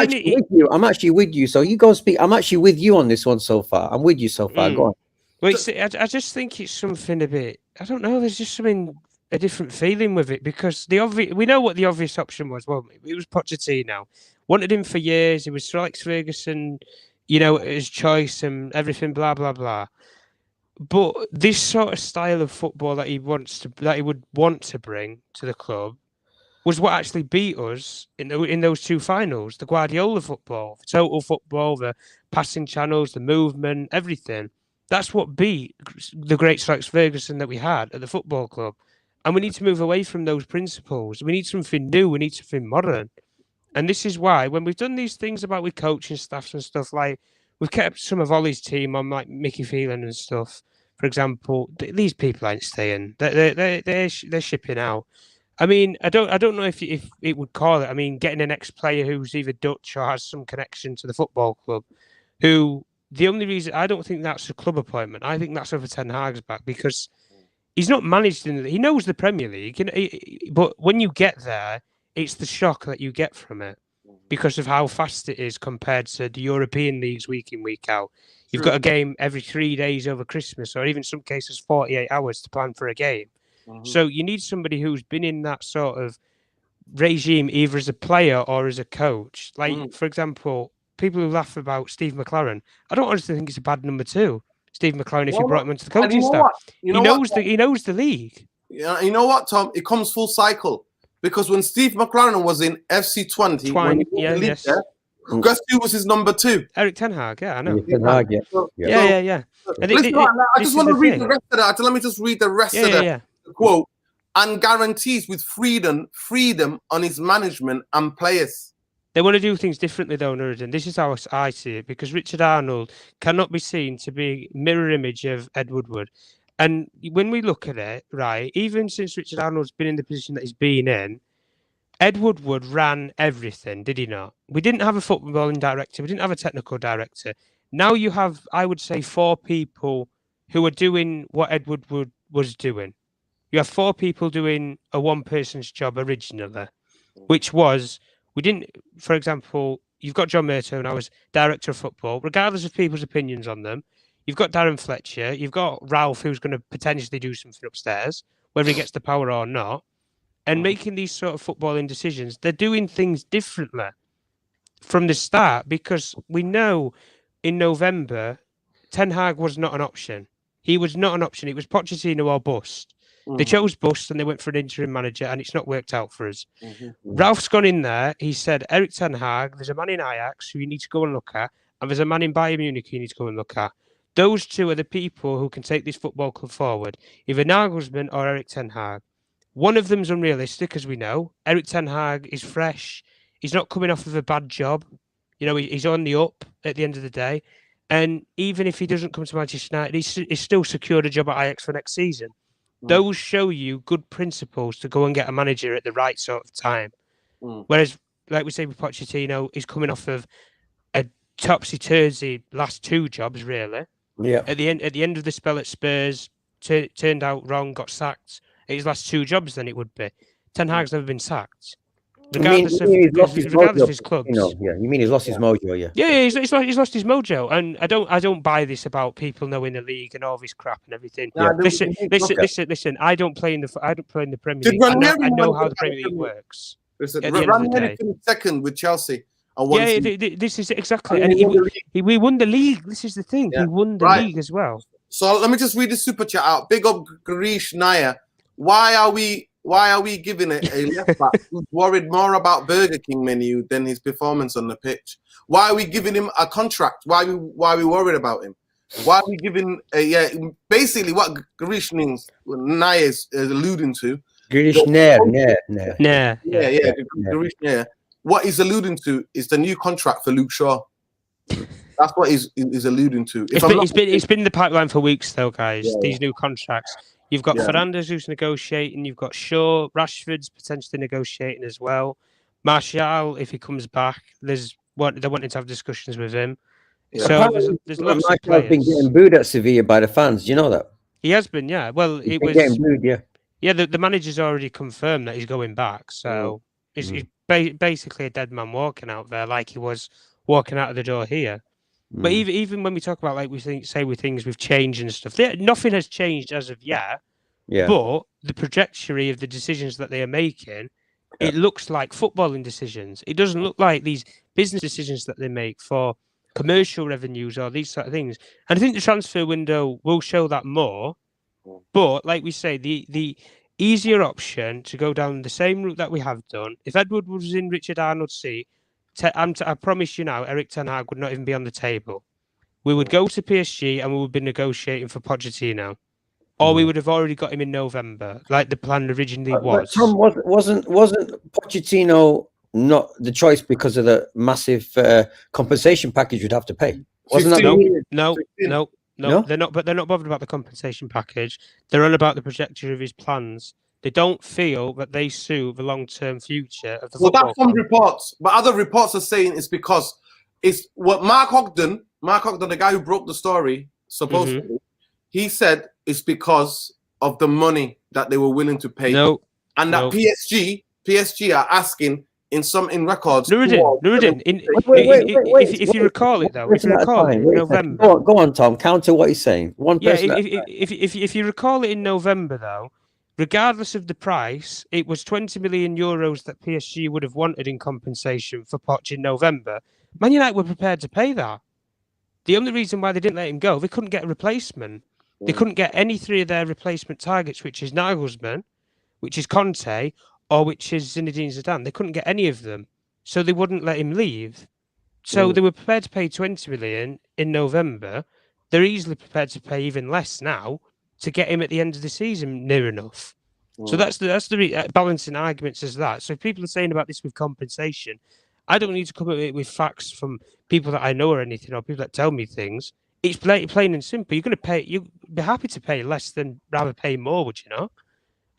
actually with you. So you go speak. I'm actually with you on this one so far. I'm with you so far. Go on. Wait, see, I just think it's something a bit. I don't know. There's just a different feeling with it because we know what the obvious option was. Well, it was Pochettino. Wanted him for years. It was Sir Alex Ferguson, you know, his choice and everything, blah blah blah. But this sort of style of football that he would want to bring to the club was what actually beat us in those two finals. The Guardiola football, the total football, the passing channels, the movement, everything. That's what beat the great Sir Alex Ferguson that we had at the football club. And we need to move away from those principles. We need something new. We need something modern. And this is why, when we've done these things about with coaching staffs and stuff, like we've kept some of Ollie's team on, like Mickey Phelan and stuff. For example, these people ain't staying. They're shipping out. I mean, I don't know if it would call it. I mean, getting an ex-player who's either Dutch or has some connection to the football club, who the only reason I don't think that's a club appointment. I think that's over Ten Hag's back because he's not managed he knows the Premier League, but when you get there, it's the shock that you get from it because of how fast it is compared to the European leagues week in, week out. You've got a game every 3 days over Christmas, or even some cases 48 hours to plan for a game. So you need somebody who's been in that sort of regime, either as a player or as a coach. Like, for example, people who laugh about Steve McLaren, I don't honestly think it's a bad number 2. Steve McLaren, if you brought him into the coaching staff, he knows the league. Yeah, you know what, Tom? It comes full cycle. Because when Steve McLaren was in FC20, guess who was his number 2? Eric Ten Hag, yeah, I know. Ten Hag, yeah. I just want to read the rest of that. Let me just read the rest of the quote. and guarantees with freedom on his management and players. They want to do things differently, though, Nuruddin. This is how I see it, because Richard Arnold cannot be seen to be mirror image of Ed Woodward. And when we look at it, right, even since Richard Arnold's been in the position that he's been in, Ed Woodward ran everything, did he not? We didn't have a footballing director. We didn't have a technical director. Now you have, I would say, 4 people who are doing what Ed Woodward was doing. You have 4 people doing a one-person's job originally, which was, we didn't, for example, you've got John Murto now as director of football, regardless of people's opinions on them. You've got Darren Fletcher. You've got Ralph, who's going to potentially do something upstairs, whether he gets the power or not. And making these sort of footballing decisions, they're doing things differently from the start, because we know in November, Ten Hag was not an option. He was not an option. It was Pochettino or bust. They chose bust and they went for an interim manager, and it's not worked out for us. Ralph's gone in there. He said, Eric Ten Hag, there's a man in Ajax who you need to go and look at, and there's a man in Bayern Munich who you need to go and look at. Those 2 are the people who can take this football club forward, either Nagelsmann or Eric Ten Hag. One of them's unrealistic, as we know. Eric Ten Hag is fresh. He's not coming off of a bad job. You know, he's on the up at the end of the day. And even if he doesn't come to Manchester United, he's still secured a job at Ajax for next season. Those show you good principles to go and get a manager at the right sort of time. Whereas, like we say with Pochettino, he's coming off of a topsy-turvy last 2 jobs, really. Yeah. At the end of the spell at Spurs, turned out wrong, got sacked. His last 2 jobs, then it would be. Ten Hag's never been sacked, regardless of his clubs. Yeah, you mean he's lost his mojo? Yeah. Yeah, he's lost his mojo, and I don't buy this about people knowing the league and all this crap and everything. Yeah. Listen. I don't play in the Premier League. I know how the Premier League works. Ranieri finished 2nd with Chelsea. This is exactly, and we won the league. This is the thing. He won the league as well. So let me just read the super chat out. Big up Garish Naya. Why are we giving it a left back who's worried more about Burger King menu than his performance on the pitch? Why are we giving him a contract? Why are we worried about him? Why are we giving basically what Garish Naya is alluding to? Garish Nair. Garish Nair. What he's alluding to is the new contract for Luke Shaw. That's what he's alluding to. It's been in the pipeline for weeks, though, guys. These new contracts. You've got Fernandes who's negotiating. You've got Shaw. Rashford's potentially negotiating as well. Martial, if he comes back, they're wanting to have discussions with him. Yeah. So there's lots of players. Martial's been getting booed at Sevilla by the fans. Do you know that? He has been, yeah. Well, he's been getting booed, yeah. Yeah, the manager's already confirmed that he's going back. So he's basically a dead man walking out there, like he was walking out of the door here. But even when we talk about, like, with things with change and stuff, nothing has changed as of yet. Yeah. But the trajectory of the decisions that they are making, it looks like footballing decisions. It doesn't look like these business decisions that they make for commercial revenues or these sort of things. And I think the transfer window will show that more. But like we say, the easier option to go down the same route that we have done. If Edward was in Richard Arnold's seat, I promise you now, Eric Ten Hag would not even be on the table. We would go to PSG and we would be negotiating for Pochettino, or we would have already got him in November, like the plan originally was. Tom, wasn't Pochettino not the choice because of the massive compensation package you'd have to pay? Wasn't that? No. They're not. But they're not bothered about the compensation package. They're on about the trajectory of his plans. They don't feel that they suit the long-term future of the football that's some reports, but other reports are saying it's because it's what Mark Ogden, the guy who broke the story, supposedly, he said it's because of the money that they were willing to pay. And that PSG are asking in records. Nuruddin, if you recall it though, in November. Go on, Tom. Counter what he's saying. If you recall it in November though, regardless of the price, it was 20 million euros that PSG would have wanted in compensation for Poch in November. Man United were prepared to pay that. The only reason why they didn't let him go, they couldn't get a replacement. They couldn't get any 3 of their replacement targets, which is Nagelsmann, which is Conte, or which is Zinedine Zidane. They couldn't get any of them. So they wouldn't let him leave. So they were prepared to pay 20 million in November. They're easily prepared to pay even less now to get him at the end of the season near enough. So that's the balancing arguments as that. So if people are saying about this with compensation, I don't need to come up with facts from people that I know or anything, or people that tell me things. It's plain and simple. You're going to pay. You'd be happy to pay less than rather pay more, would you not?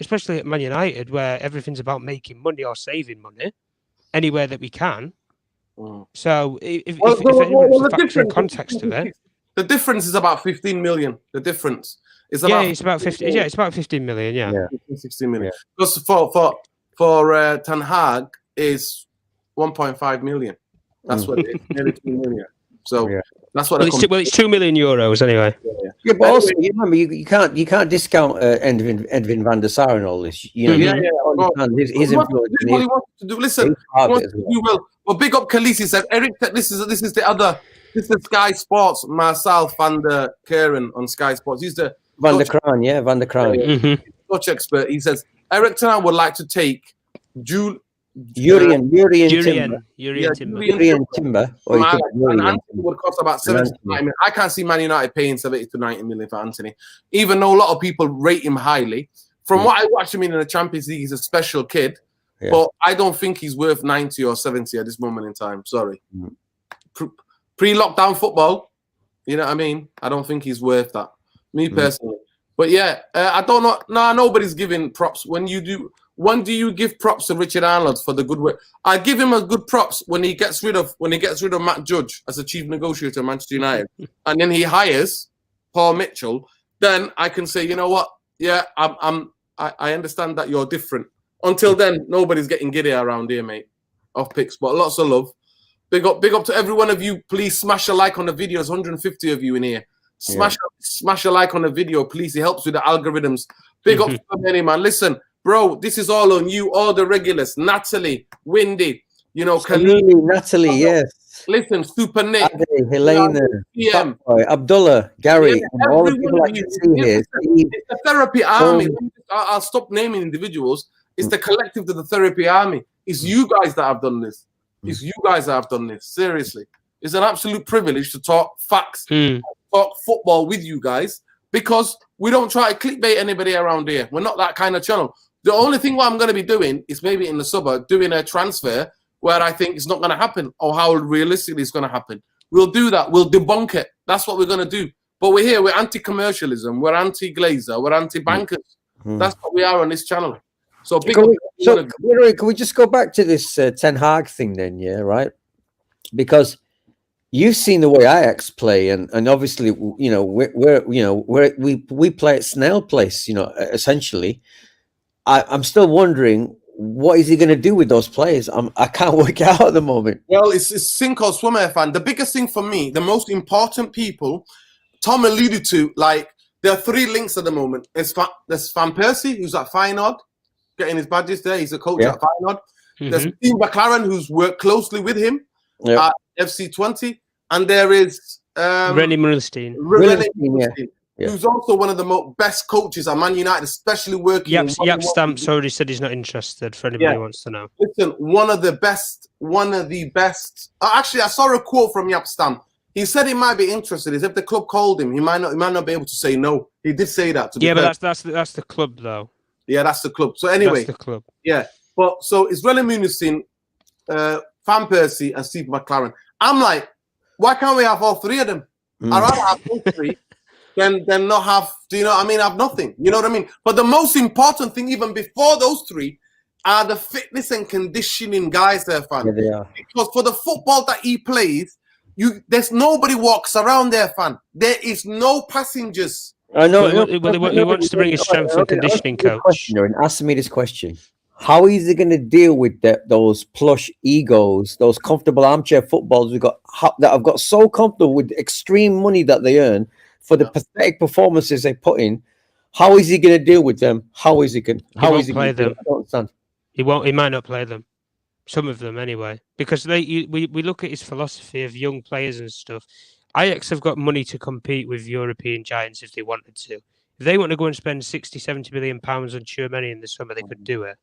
Especially at Man United, where everything's about making money or saving money anywhere that we can. So if anyone wants to factor in context of it, the difference is about 15 million. The difference is about it's about 50. Yeah, it's about 15 million. Yeah, 16 million. Because for Ten Hag is 1.5 million. That's what it is. Nearly 2 million. So that's what. It's 2 million euros anyway. Yeah, but also you remember you can't discount Edwin van der Sar and all this. You know, his influence. This is what he wants to do. Listen, he wants to do well. Well, big up Khaleesi said. Eric, this is the other. This is Sky Sports. Marcel van der Keren on Sky Sports. He's the Van der Kraan, Van der Kraan, coach expert. He says Eric Ten Hag would like to take Urian Timber. Or and Anthony would cost about 70 to 90 million. I can't see Man United paying 70 to 90 million for Anthony, even though a lot of people rate him highly. From what I watch him in the Champions League, he's a special kid, but I don't think he's worth 90 or 70 at this moment in time. Sorry. Pre-lockdown football, you know what I mean? I don't think he's worth that. Me personally. But yeah, I don't know. No, nobody's giving props. When do you give props to Richard Arnold for the good work? I give him a good props when he gets rid of Matt Judge as a chief negotiator at Manchester United, and then he hires Paul Mitchell. Then I can say, you know what? Yeah, I understand that you're different. Until then, nobody's getting giddy around here, mate. Off picks, but lots of love. Big up to every one of you. Please smash a like on the video. There's 150 of you in here. Smash a like on the video, please. It helps with the algorithms. Big up to many, man. Listen. Bro, this is all on you, all the regulars. Natalie, Windy, you know, Natalie, yes. Listen, Super Nick, Ade, Helena, Abdullah, Gary, and all the people I can see here. It's the therapy army. I'll stop naming individuals. It's the collective of the therapy army. It's you guys that have done this. It's you guys that have done this. Seriously. It's an absolute privilege to talk facts, talk football with you guys, because we don't try to clickbait anybody around here. We're not that kind of channel. The only thing what I'm going to be doing is maybe in the summer doing a transfer where I think it's not going to happen, or how realistically it's going to happen. We'll do that. We'll debunk it. That's what we're going to do. But we're here. We're anti-commercialism. We're anti-Glazer. We're anti-bankers. That's what we are on this channel. So, can we just go back to this Ten Hag thing then? Yeah, right. Because you've seen the way Ajax play, and obviously, you know, we play at snail pace. You know, essentially. I'm still wondering, what is he going to do with those players? I can't work out at the moment. Well, it's sink or swim, fan. The biggest thing for me, the most important people, Tom alluded to, like, there are three links at the moment. There's Van Persie, who's at Feyenoord, getting his badges there. He's a coach at Feyenoord. There's Steve McLaren, who's worked closely with him at FC20. And there is René Mullenstein. Who's also one of the best coaches at Man United, especially working. Jaap Stamps already said he's not interested. For anybody who wants to know, listen, one of the best. Actually, I saw a quote from Jaap Stam. He said he might be interested. Is if the club called him, he might not be able to say no. He did say that. But that's the club though. Yeah, that's the club. So anyway, that's the club. Yeah, but so it's René Mullenstein, Van Persie, and Steve McLaren. I'm like, why can't we have all three of them? I'd rather have those three. Then not have, do you know what I mean? Have nothing. You know what I mean? But the most important thing, even before those three, are the fitness and conditioning guys there, fan. Yeah, they are. Because for the football that he plays, there's nobody walks around there, fan. There is no passengers. I know. He wants to bring his strength and conditioning coach. Ask me this question. How is he going to deal with those plush egos, those comfortable armchair footballers that have got so comfortable with extreme money that they earn, for the pathetic performances they put in? How is he going to deal with them? How is he going to play them? I don't understand. He won't. He might not play them. Some of them anyway, because we look at his philosophy of young players and stuff. Ajax have got money to compete with European giants if they wanted to. If they want to go and spend 60, 70 million pounds on Tchouaméni in the summer, they could do it.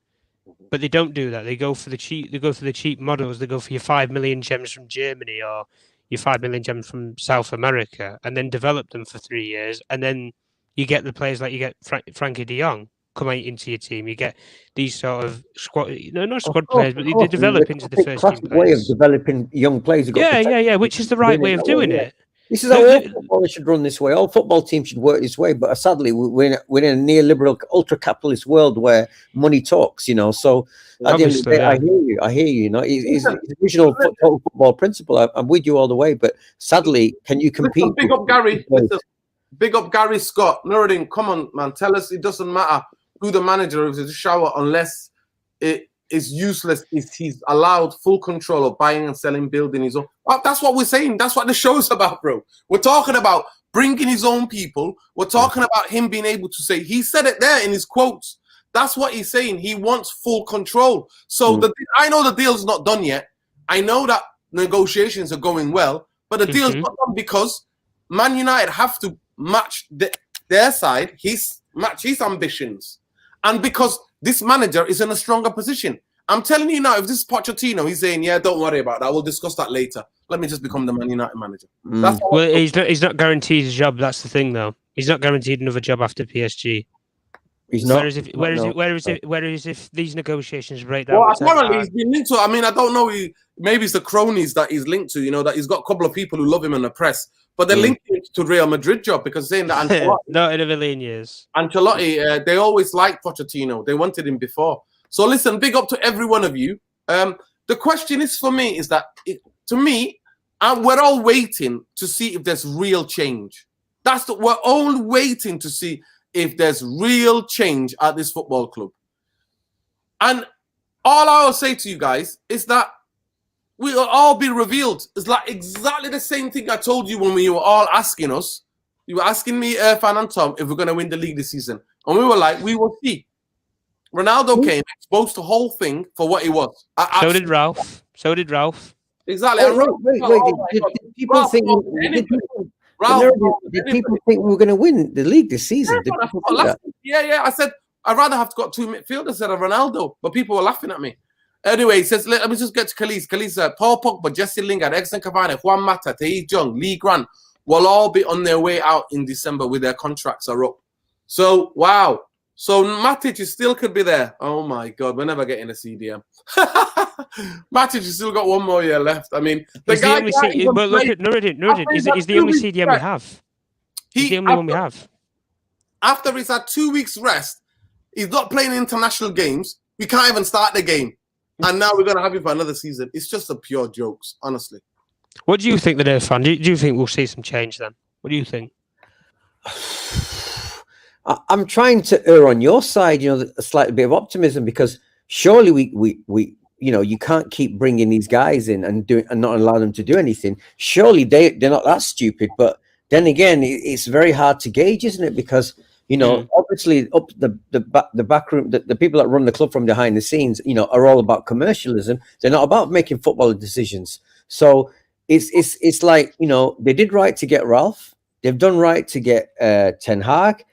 But they don't do that. They go for the cheap. They go for the cheap models. They go for your 5 million gems from Germany or your 5 million gems from South America, and then develop them for 3 years, and then you get the players like you get Frankie de Jong. come out into your team. You get these sort of squad, not squad Of course, players, but of they course. develop into the It's a first team classic way of players. developing young players. Who've got Yeah, potential. which is the right way of doing it. This is how all football should run this way. All football teams should work this way. But sadly, we're in a neoliberal, ultra-capitalist world where money talks. So at the end of the day, I hear you. It's the original football principle. I'm with you all the way. But sadly, can you compete? Listen, big up Gary. Listen, big up Gary Scott. Nuruddin, come on, man. Tell us it doesn't matter who the manager is to shower unless it is useless if he's allowed full control of buying and selling, building his own. Oh, that's what we're saying. That's what the show's about, bro. We're talking about bringing his own people. We're talking about him being able to say, he said it there in his quotes. That's what he's saying. He wants full control. So I know the deal's not done yet. I know that negotiations are going well, but the deal's not done because Man United have to match their side, match his ambitions. And because this manager is in a stronger position. I'm telling you now, if this is Pochettino, he's saying, yeah, don't worry about that. We'll discuss that later. Let me just become the Man United manager. Well, he's not guaranteed a job. That's the thing, though. He's not guaranteed another job after PSG. He's not. Whereas if these negotiations break down, well, apparently he's been linked to. I mean, I don't know. Maybe it's the cronies that he's linked to. That he's got a couple of people who love him in the press, but they're linked to Real Madrid job because saying that Ancelotti, not in a million years. Ancelotti, they always liked Pochettino. They wanted him before. So listen, big up to every one of you. The question is for me is that to me, we're all waiting to see if there's real change. We're all waiting to see if there's real change at this football club. And all I will say to you guys is that we will all be revealed. It's like exactly the same thing I told you when we were all asking us. You were asking me, Irfan and Tom, if we're going to win the league this season. And we were like, we will see. Ronaldo came, exposed the whole thing for what it was. So did Ralph. Exactly. Did people think we were going to win the league this season? Yeah. I said, I'd rather have got two midfielders instead of Ronaldo. But people were laughing at me. Anyway, he says, let me just get to Khalees. Khalees said, Paul Pogba, Jesse Lingard, Edson Cavani, Juan Mata, Tahith Jung, Lee Grant will all be on their way out in December with their contracts are up. So, wow. So Matic still could be there. Oh my God, we're never getting a CDM. Matic has still got one more year left. I mean, but look at Nuruddin. He's the only CDM we have. He's the only one we have. After he's had 2 weeks rest, he's not playing international games. We can't even start the game. And now we're going to have him for another season. It's just a pure jokes, honestly. What do you think, the Irfan? Do you think we'll see some change then? What do you think? I'm trying to err on your side, a slight bit of optimism, because surely we you can't keep bringing these guys in and not allow them to do anything. Surely they're not that stupid. But then again, it's very hard to gauge, isn't it? Because obviously up the back room, the people that run the club from behind the scenes, are all about commercialism. They're not about making football decisions. So it's like, they did right to get Ralph. They've done right to get Ten Hag.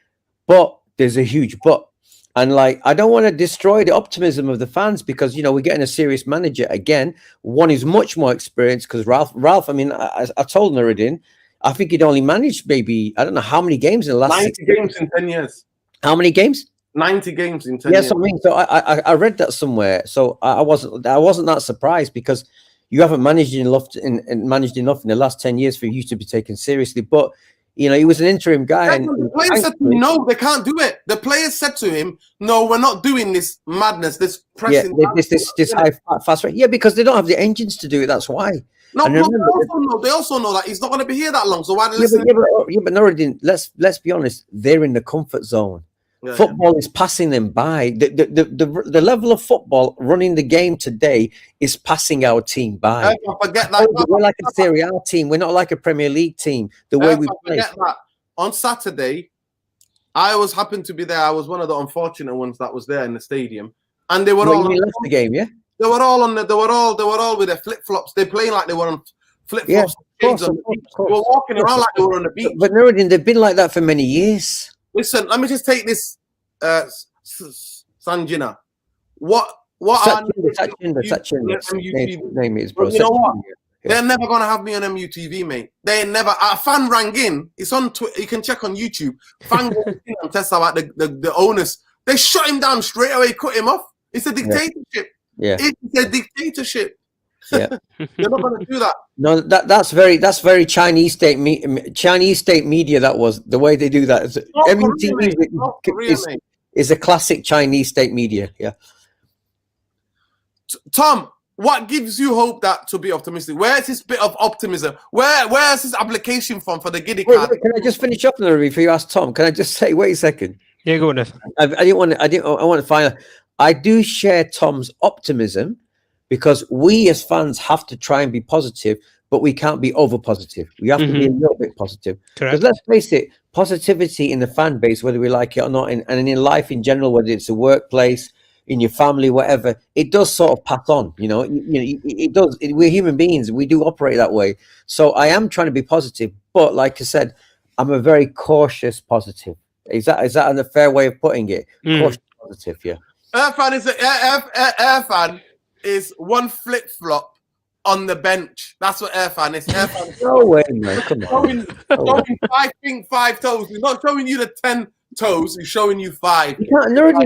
But there's a huge but. And I don't want to destroy the optimism of the fans because, we're getting a serious manager again. One is much more experienced because Ralph, I mean, I told Nuruddin, I think he'd only managed maybe, I don't know how many games in the last 90 games in 10 years. How many games? 90 games in 10 years. Yes, I mean, so I read that somewhere. So I wasn't that surprised because you haven't managed enough in the last 10 years for you to be taken seriously. But he was an interim guy. And the players said to him, no, they can't do it. The players said to him, no, we're not doing this madness, this pressing. Yeah, this high fast rate. Yeah, because they don't have the engines to do it. That's why. No, they also know that he's not going to be here that long. So why? But Nuruddin, let's be honest. They're in the comfort zone. Yeah, football is passing them by. The level of football running the game today is passing our team by. Forget that. We're like a Serie A team. We're not like a Premier League team. The way we play. Forget that. On Saturday, I happened to be there. I was one of the unfortunate ones that was there in the stadium, and they were all left the game. Yeah, they were all with their flip flops. They're playing like they were on flip flops. Yeah, they were walking around like they were on the beach. But Nuruddin, they've been like that for many years. Listen, let me just take this, Sanjina. What name is, bro. You know what? They're never going to have me on MUTV, mate. They never. A fan rang in. It's on Twitter. You can check on YouTube. Fan rang in and test about the owners They shut him down straight away, cut him off. It's a dictatorship. Yeah. It's a dictatorship. Yeah. You're not going to do that. No, that's very Chinese state media. That was the way they do that. Is a classic Chinese state media. Yeah. Tom, what gives you hope that to be optimistic? Where's this bit of optimism? Where's this application from for the Giddy card? Wait, can I just finish up on the review before you ask Tom? Can I just say, wait a second? Yeah, go on. I want to find out. I do share Tom's optimism because we as fans have to try and be positive, but we can't be over positive. We have to be a little bit positive. Because let's face it, positivity in the fan base, whether we like it or not, and in life in general, whether it's a workplace, in your family, whatever, it does sort of pass on. It does. We're human beings. We do operate that way. So I am trying to be positive, but like I said, I'm a very cautious positive. Is that a fair way of putting it? Cautious positive, yeah. Irfan is one flip flop on the bench. That's what Irfan is. No way, man. Come on. Showing five toes. He's not showing you the 10 toes. He's showing you 5.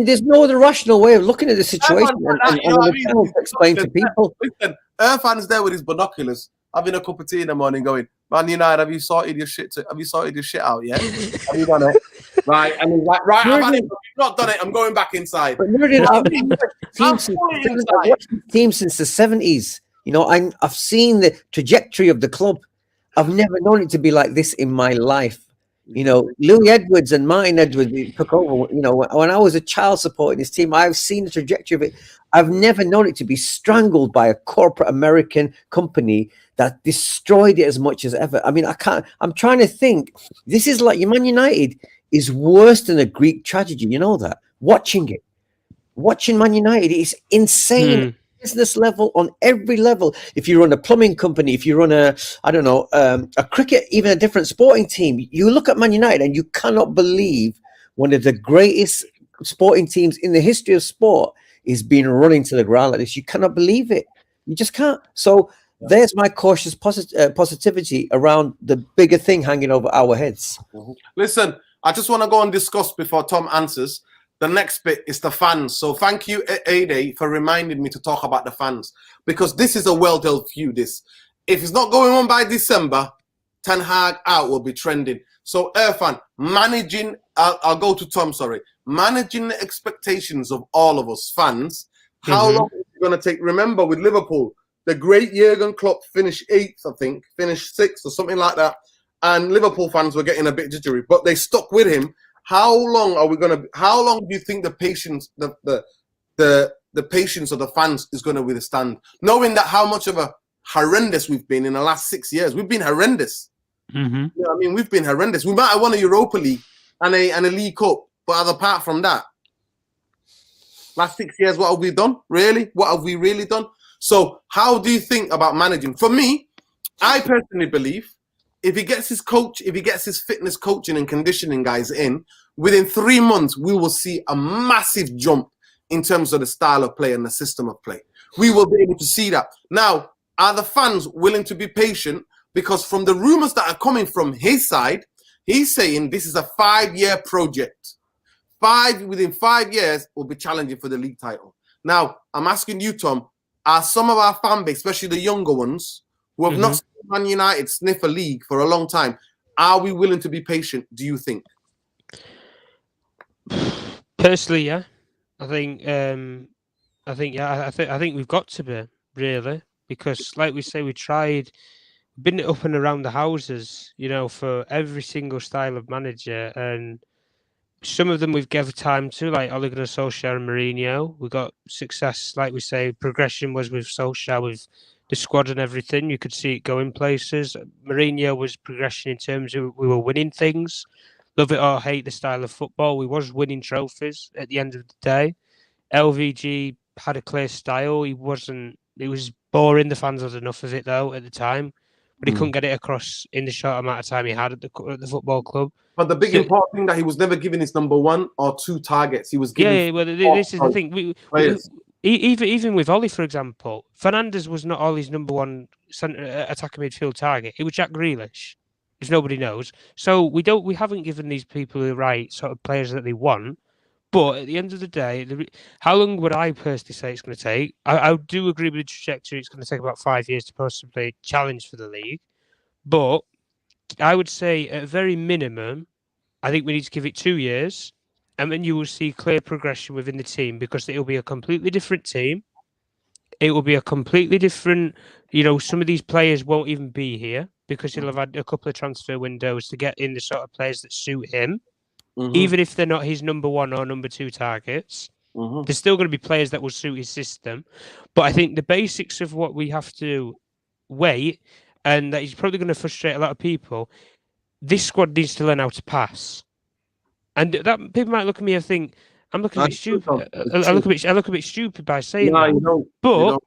There's no other rational way of looking at the situation and explain to people. Listen, Irfan's there with his binoculars, having a cup of tea in the morning, going, "Man United, have you sorted your shit out yet? Have you done it?" Right, and he's like, "Right, I've not done it. I'm going back inside." But I've watched the team since the 70s. I've seen the trajectory of the club. I've never known it to be like this in my life. Louis Edwards and Martin Edwards took over. When I was a child supporting this team, I've seen the trajectory of it. I've never known it to be strangled by a corporate American company that destroyed it as much as ever. I mean, I'm trying to think. This is like Man United is worse than a Greek tragedy. You know that? Watching Man United is insane. Business level, on every level. If you run a plumbing company, if you run a cricket, even a different sporting team, you look at Man United and you cannot believe one of the greatest sporting teams in the history of sport is being run into the ground like this. You cannot believe it. You just can't. So there's my cautious positivity around the bigger thing hanging over our heads. Listen, I just want to go and discuss before Tom answers. The next bit is the fans. So thank you, Ade, for reminding me to talk about the fans, because this is a well-dealt feud. If it's not going on by December, Ten Hag out will be trending. So Irfan, I'll go to Tom, managing the expectations of all of us fans. How long is it going to take? Remember, with Liverpool, the great Jurgen Klopp finished 8th, I think, finished 6th or something like that. And Liverpool fans were getting a bit jittery, but they stuck with him. How long do you think the patience, the patience of the fans is going to withstand, knowing that how much of a horrendous we've been in the last 6 years? We've been horrendous. We've been horrendous. We might have won a Europa League and a League Cup, but apart from that, last 6 years, what have we done? Really? What have we really done? So how do you think about managing? For me, I personally believe if he gets his fitness coaching and conditioning guys in, within 3 months, we will see a massive jump in terms of the style of play and the system of play. We will be able to see that. Now, are the fans willing to be patient? Because from the rumors that are coming from his side, he's saying this is a 5-year project. Within 5 years, we'll be challenging for the league title. Now, I'm asking you, Tom, are some of our fan base, especially the younger ones, who have not seen Man United sniff a league for a long time, are we willing to be patient, do you think? Personally, yeah. I think we've got to be, really, because like we say, we tried, been up and around the houses, for every single style of manager, and some of them we've given time to, like Ole Gunnar Solskjaer and Mourinho. We got success, like we say, progression was with Solskjaer, with the squad and everything. You could see it going places. Mourinho was progression in terms of we were winning things. Love it or hate the style of football, we was winning trophies at the end of the day. LVG had a clear style. It was boring. The fans had enough of it, though, at the time. But he couldn't get it across in the short amount of time he had at the football club. But the big important thing that he was never given his number 1 or 2 targets. He was given. Yeah, well, this is the thing. Even with Ollie, for example, Fernandes was not Ollie's number 1 attacking midfield target. It was Jack Grealish, if nobody knows. So we haven't given these people the right sort of players that they want. But at the end of the day, how long would I personally say it's going to take? I do agree with the trajectory. It's going to take about 5 years to possibly challenge for the league. But I would say at a very minimum, I think we need to give it 2 years. And then you will see clear progression within the team because it will be a completely different team. It will be a completely different, some of these players won't even be here because he'll have had a couple of transfer windows to get in the sort of players that suit him. Even if they're not his number 1 or number 2 targets, there's still going to be players that will suit his system. But I think the basics of what we have to wait, and that is probably going to frustrate a lot of people, this squad needs to learn how to pass. And that people might look at me and think, I'm looking a bit stupid. I look a bit stupid by saying that. But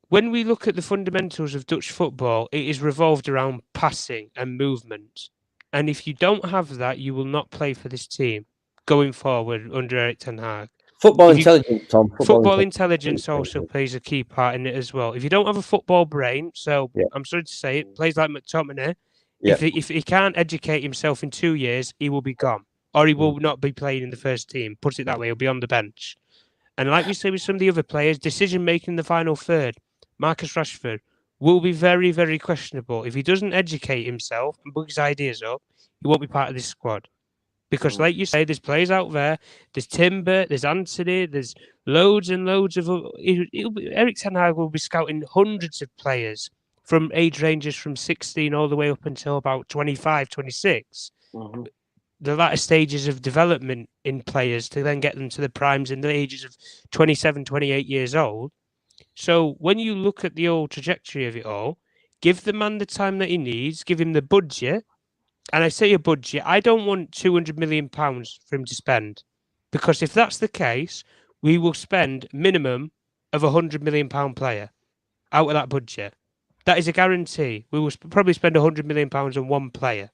when we look at the fundamentals of Dutch football, it is revolved around passing and movement. And if you don't have that, you will not play for this team going forward under Erik ten Hag. Football intelligence, Tom. Football intelligence also plays a key part in it as well. If you don't have a football brain, I'm sorry to say it, plays like McTominay, if he can't educate himself in 2 years, he will be gone. Or he will not be playing in the first team. Put it that way, he'll be on the bench. And like we say with some of the other players, decision-making in the final third, Marcus Rashford, will be very, very questionable. If he doesn't educate himself and book his ideas up, he won't be part of this squad. Because like you say, there's players out there, there's Timber, there's Anthony, there's loads and loads of... Erik ten Hag will be scouting hundreds of players from age ranges from 16 all the way up until about 25, 26. The latter stages of development in players to then get them to the primes in the ages of 27, 28 years old. So when you look at the old trajectory of it all, give the man the time that he needs, give him the budget. And I say a budget, I don't want £200 million for him to spend. Because if that's the case, we will spend minimum of £100 million player out of that budget. That is a guarantee. We will probably spend £100 million on one player.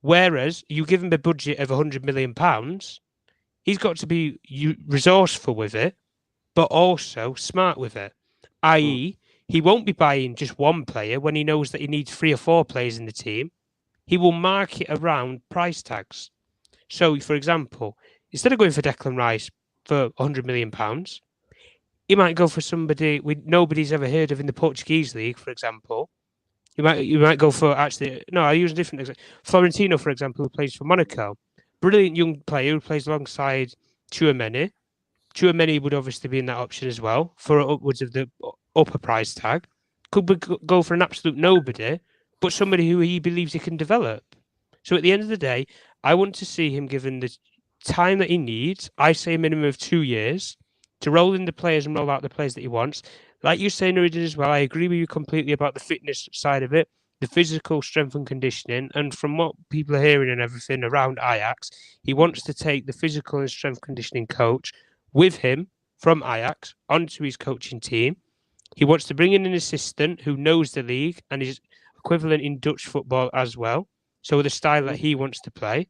Whereas you give him a budget of £100 million, he's got to be resourceful with it, but also smart with it. I.e., he won't be buying just one player when he knows that he needs 3 or 4 players in the team. He will market around price tags. So, for example, instead of going for Declan Rice for £100 million, he might go for somebody nobody's ever heard of in the Portuguese league, for example. You might go for I use a different example. Florentino, for example, who plays for Monaco. Brilliant young player who plays alongside Tchouaméni. Tchouaméni would obviously be in that option as well for upwards of the upper price tag. Could go for an absolute nobody, but somebody who he believes he can develop. So at the end of the day, I want to see him given the time that he needs. I say a minimum of 2 years to roll in the players and roll out the players that he wants. Like you say, Nuruddin, as well, I agree with you completely about the fitness side of it, the physical strength and conditioning. And from what people are hearing and everything around Ajax, he wants to take the physical and strength conditioning coach with him from Ajax onto his coaching team. He wants to bring in an assistant who knows the league and is equivalent in Dutch football as well. So the style that he wants to play.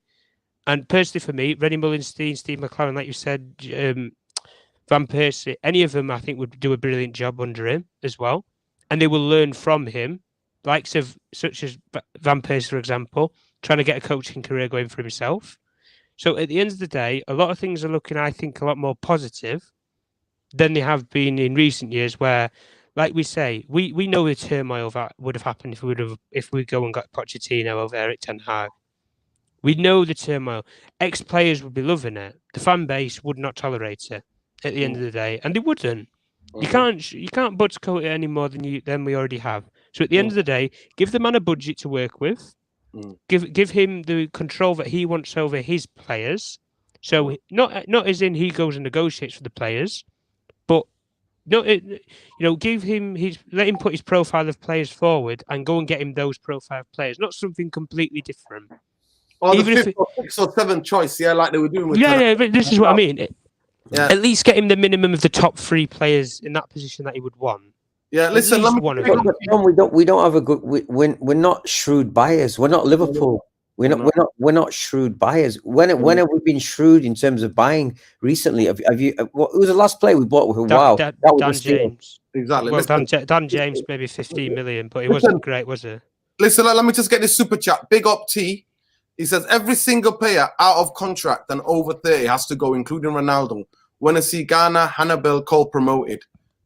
And personally for me, Rennie Mullenstein, Steve McLaren, like you said, Van Persie, any of them I think would do a brilliant job under him as well. And they will learn from him, such as Van Persie, for example, trying to get a coaching career going for himself. So at the end of the day, a lot of things are looking, I think, a lot more positive than they have been in recent years where, like we say, we know the turmoil that would have happened if we go and got Pochettino over Erik ten Hag. We know the turmoil. Ex-players would be loving it. The fan base would not tolerate it at the end of the day, and they wouldn't. You can't buttercoat it any more than we already have. So at the end of the day, give the man a budget to work with. Give him the control that he wants over his players. So not as in he goes and negotiates for the players, but give him let him put his profile of players forward and go and get him those profile players, not something completely different. Or the 5th or 6th or 7th choice, like they were doing with. But this is what I mean. At least get him the minimum of the top 3 players in that position that he would want. Yeah, listen. We don't have a good. We're not shrewd buyers. We're not Liverpool. We're not shrewd buyers. When have we been shrewd in terms of buying recently? Have you? What was the last player we bought? Wow, that was Dan James. Exactly. Well, Dan James maybe 15 million, but it wasn't great, was it? Listen, let me just get this super chat. Big up T. He says every single player out of contract and over 30 has to go, including Ronaldo. Want to see Ghana, Hannibal, Cole promoted.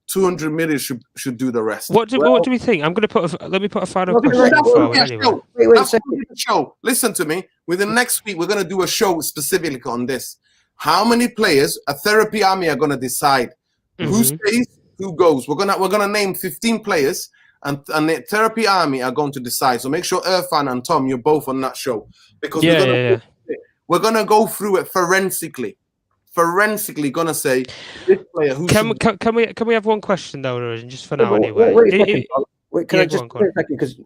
200 million should do the rest. What do we think? I'm going to let me put a final Well, question That's forward what we anyway. show. Wait a That's what second. we show. Listen to me. Within next week, we're going to do a show specifically on this. How many players a therapy army are going to decide who stays, who goes. We're gonna name 15 players, and the therapy army are going to decide. So make sure Irfan and Tom, you're both on that show, because we're gonna go through it forensically. Gonna say this player who can we have one question though, just for now anyway. Wait, can I just wait a second, because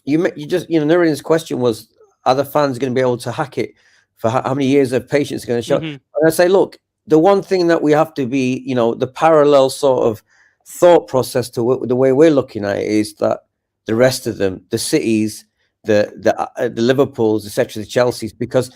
you just Nurian's question was, are the fans going to be able to hack it for how many years of patience going to show? And I say, look, the one thing that we have to be, the parallel sort of thought process to the way we're looking at it is that the rest of them, the cities, the Liverpools, etc., the Chelseas, because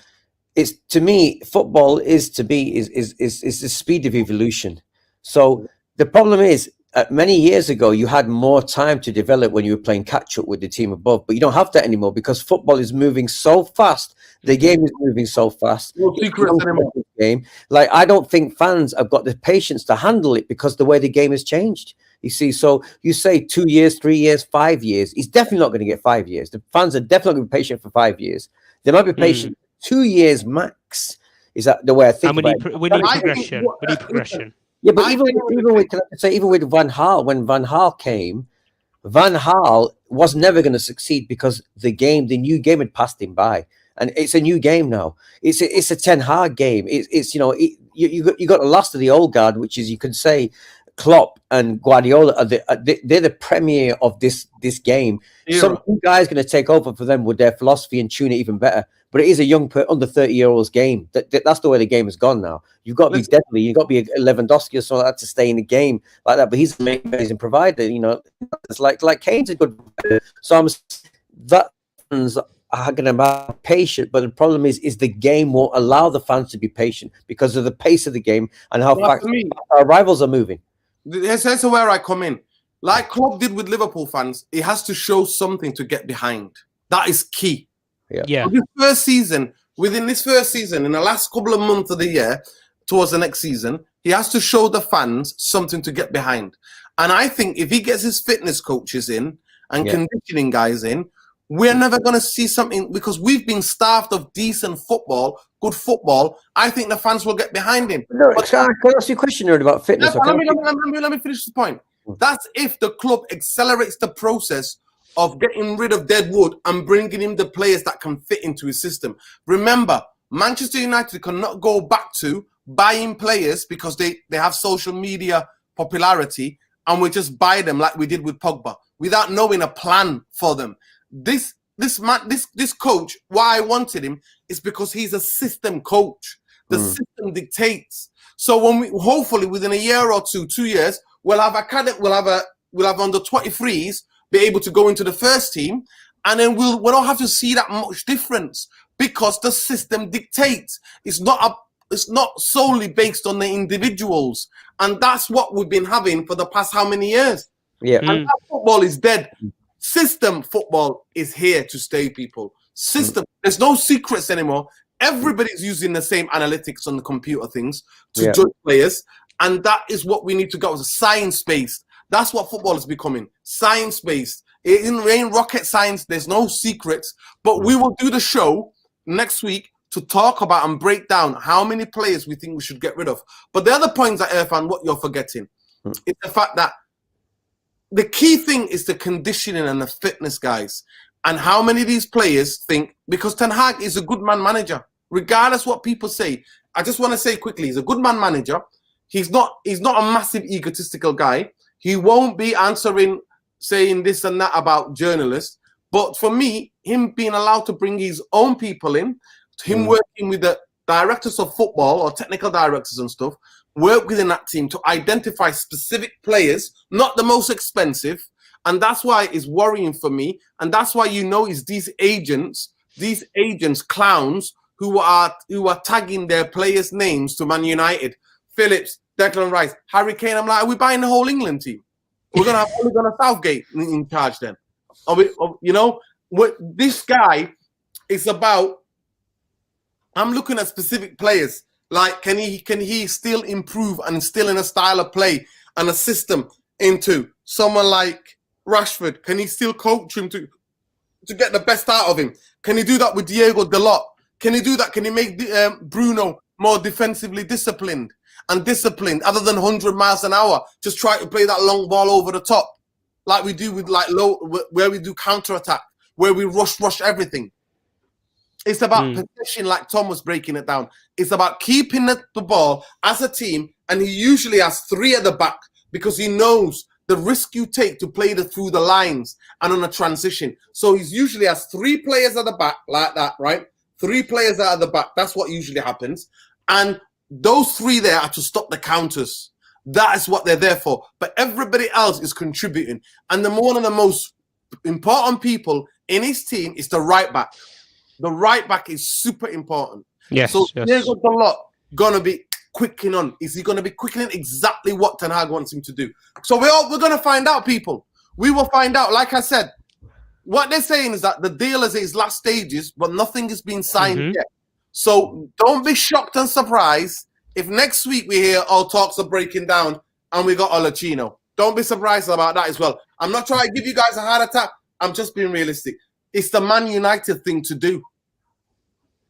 it's, to me, football is the speed of evolution. So the problem is, many years ago, you had more time to develop when you were playing catch up with the team above, but you don't have that anymore because football is moving so fast. The game is moving so fast. No secrets anymore. Game. Like, I don't think fans have got the patience to handle it because the way the game has changed. You see, so you say 2 years, 3 years, 5 years. He's definitely not going to get 5 years. The fans are definitely going to be patient for 5 years. They might be patient 2 years max. Is that the way I think about it? We need progression. We need progression. Yeah, but even with Van Gaal, when Van Gaal came, Van Gaal was never going to succeed because the new game had passed him by, and it's a new game now. It's a Ten Hag game. You got the last of the old guard, which is, you could say, Klopp and Guardiola they're the premier of this game. Some guys going to take over for them with their philosophy and tune it even better. But it is a young under 30-year-olds game. That's the way the game has gone now. You've got to be deadly. You've got to be a Lewandowski or something like that to stay in the game like that. But he's an amazing provider. It's like Kane's a good provider. So that fans are going to be patient. But the problem is the game won't allow the fans to be patient because of the pace of the game and how fast our rivals are moving. That's where I come in. Like Klopp did with Liverpool fans, it has to show something to get behind. That is key. Yeah. Within this first season, in the last couple of months of the year, towards the next season, he has to show the fans something to get behind. And I think if he gets his fitness coaches in and conditioning guys in, we're never going to see something, because we've been starved of decent football, good football. I think the fans will get behind him. No, can I ask you a question about fitness? Let me finish the point. That's if the club accelerates the process of getting rid of dead wood and bringing in the players that can fit into his system. Remember, Manchester United cannot go back to buying players because they have social media popularity, and we just buy them like we did with Pogba without knowing a plan for them. This coach, why I wanted him is because he's a system coach. The system dictates. So when we hopefully within a year or 2 years, we'll have under 23s be able to go into the first team, and then we don't have to see that much difference because the system dictates. It's not solely based on the individuals, and that's what we've been having for the past how many years? Yeah, and that football is dead. System football is here to stay, people. System. There's no secrets anymore. Everybody's using the same analytics on the computer things to judge players, and that is what we need to go. It's science-based. That's what football is becoming. Science-based. It ain't rocket science. There's no secrets. But we will do the show next week to talk about and break down how many players we think we should get rid of. But the other points that Irfan, what you're forgetting is the fact that the key thing is the conditioning and the fitness, guys. And how many of these players think, because Ten Hag is a good man manager, regardless what people say. I just want to say quickly, he's a good man manager. He's not a massive egotistical guy. He won't be saying this and that about journalists. But for me, him being allowed to bring his own people in, him working with the directors of football or technical directors and stuff, work within that team to identify specific players, not the most expensive. And that's why it's worrying for me. And that's why it's these agents, clowns, who are tagging their players' names to Man United. Phillips, Declan Rice, Harry Kane. I'm like, are we buying the whole England team? We're gonna have Ole Gunnar Southgate in charge then. What this guy is about I'm looking at specific players. Like, can he still improve and still in a style of play and a system into someone like Rashford? Can he still coach him to get the best out of him? Can he do that with Diego Dalot? Can he do that? Can he make Bruno more defensively disciplined other than 100 miles an hour? Just try to play that long ball over the top like we do with like where we do counter attack, where we rush everything. It's about possession, like Tom was breaking it down. It's about keeping the ball as a team, and he usually has 3 at the back because he knows the risk you take to play through the lines and on a transition. So he usually has 3 players at the back like that, right? 3 players out of the back. That's what usually happens. And those 3 there are to stop the counters. That is what they're there for. But everybody else is contributing. And one of the most important people in his team is the right back. The right back is super important. Yes. So yes. there's a lot gonna be quickening on. Is he gonna be quickening exactly what Ten Hag wants him to do? So we're gonna find out, people. We will find out. Like I said, what they're saying is that the deal is at its last stages, but nothing has been signed yet. So don't be shocked and surprised if next week we hear all talks are breaking down and we got Olachino. Don't be surprised about that as well. I'm not trying to give you guys a heart attack. I'm just being realistic. It's the Man United thing to do.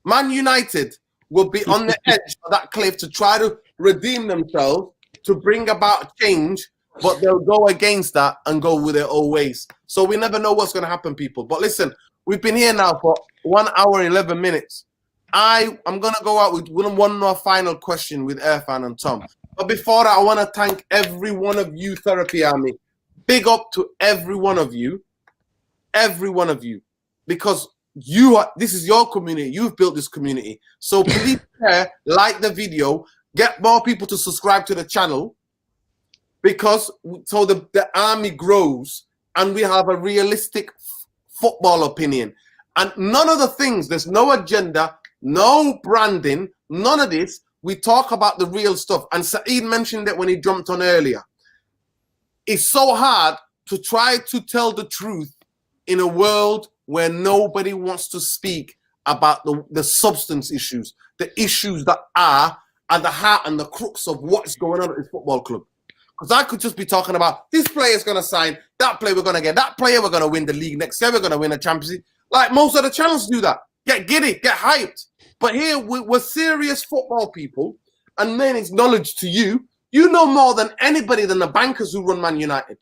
Man United will be on the edge of that cliff to try to redeem themselves, to bring about change, but they'll go against that and go with their own ways. So we never know what's going to happen, people. But listen, we've been here now for 1 hour and 11 minutes. I'm going to go out with one more final question with Irfan and Tom. But before that, I want to thank every one of you, Therapy Army. Big up to every one of you. Every one of you. Because this is your community. You've built this community. So please share, like the video, get more people to subscribe to the channel, because so the army grows and we have a realistic football opinion. And none of the things, there's no agenda, no branding, none of this. We talk about the real stuff. And Saeed mentioned it when he jumped on earlier. It's so hard to try to tell the truth in a world where nobody wants to speak about the substance issues, the issues that are at the heart and the crux of what's going on at this football club. Because I could just be talking about this player's going to sign, that player we're going to get, that player we're going to win the league next year, we're going to win a Champions League. Like most of the channels do that. Get giddy, get hyped. But here we're serious football people, and then it's knowledge to you. You know more than anybody than the bankers who run Man United.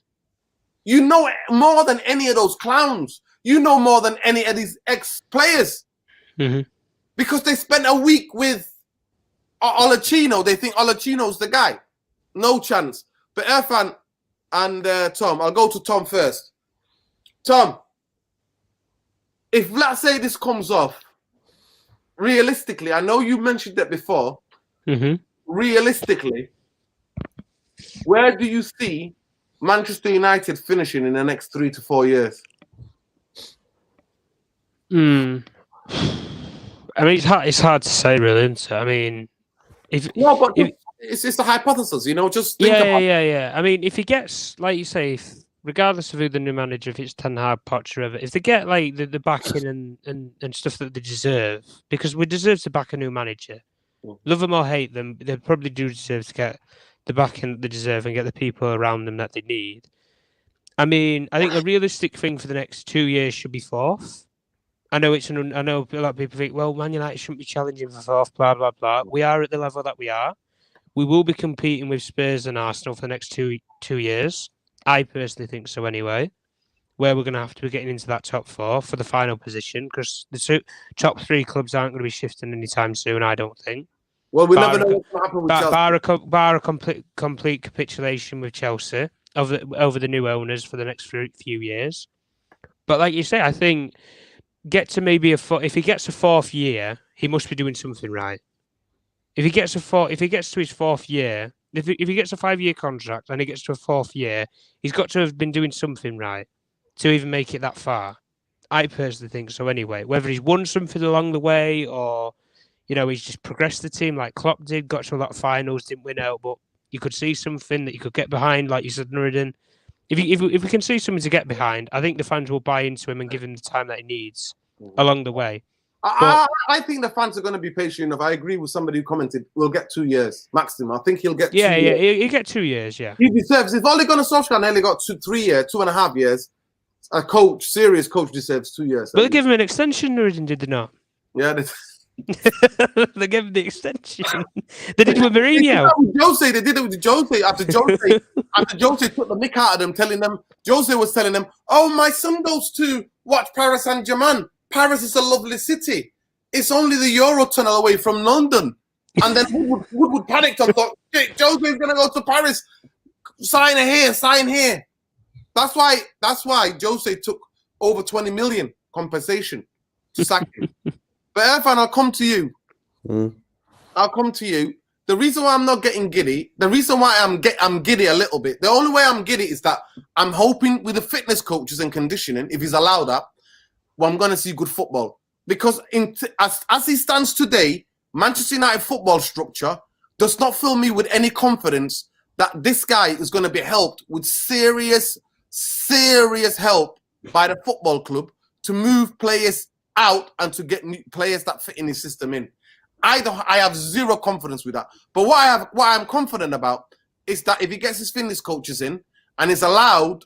You know more than any of those clowns. You know more than any of these ex-players. Because they spent a week with Olachino. They think Olachino's the guy. No chance. But Irfan and Tom, I'll go to Tom first. Tom, if let's say this comes off, realistically, I know you mentioned that before. Realistically, where do you see Manchester United finishing in the next 3 to 4 years? I mean, it's hard to say, really, isn't it? I mean, it's a hypothesis, you know. Just think about it. I mean, if he gets, like you say, regardless of who the new manager, if it's Ten Hag, Poch, or whoever, if they get like the backing and stuff that they deserve, because we deserve to back a new manager, love them or hate them, they probably do deserve to get the backing they deserve and get the people around them that they need. I mean, I think the realistic thing for the next 2 years should be 4th. I know I know a lot of people think, well, Man United shouldn't be challenging for 4th, blah blah blah. We are at the level that we are. We will be competing with Spurs and Arsenal for the next two years. I personally think so anyway, where we're going to have to be getting into that top 4 for the final position, because the top 3 clubs aren't going to be shifting anytime soon, I don't think. Well, we never know what's going to happen with Chelsea. Bar a complete capitulation with Chelsea over the new owners for the next few years. But like you say, I think if he gets a 4th year, he must be doing something right. If he gets to his 4th year, if he gets a 5-year contract and he gets to a 4th year, he's got to have been doing something right to even make it that far. I personally think so anyway. Whether he's won something along the way or, you know, he's just progressed the team like Klopp did, got to a lot of finals, didn't win out, but you could see something that you could get behind, like you said, Nuruddin. If we can see something to get behind, I think the fans will buy into him and give him the time that he needs along the way. I think the fans are going to be patient enough. I agree with somebody who commented, we'll get 2 years maximum. I think he'll get 2 years. Yeah, he'll get 2 years, yeah. He deserves, if Ole Gunnar Solskjaer nearly got 3 years, 2.5 years, a coach, serious coach deserves 2 years. But they gave him an extension, did they not? Yeah, they gave him the extension. They did it with Mourinho. Jose, they did it with Jose after Jose took the mick out of them, Jose was telling them, oh, my son goes to watch Paris Saint-Germain. Paris is a lovely city. It's only the Eurotunnel away from London. And then Woodward panicked and thought, Jose's going to go to Paris. Sign here. That's why Jose took over 20 million compensation to sack him. But Irfan, I'll come to you. I'll come to you. The reason why I'm not getting giddy, the reason why I'm giddy a little bit, the only way I'm giddy is that I'm hoping with the fitness coaches and conditioning, if he's allowed that, well, I'm going to see good football. Because as he stands today, Manchester United football structure does not fill me with any confidence that this guy is going to be helped with serious help by the football club to move players out and to get new players that fit in his system in. I have zero confidence with that. But what I'm confident about is that if he gets his fitness coaches in and is allowed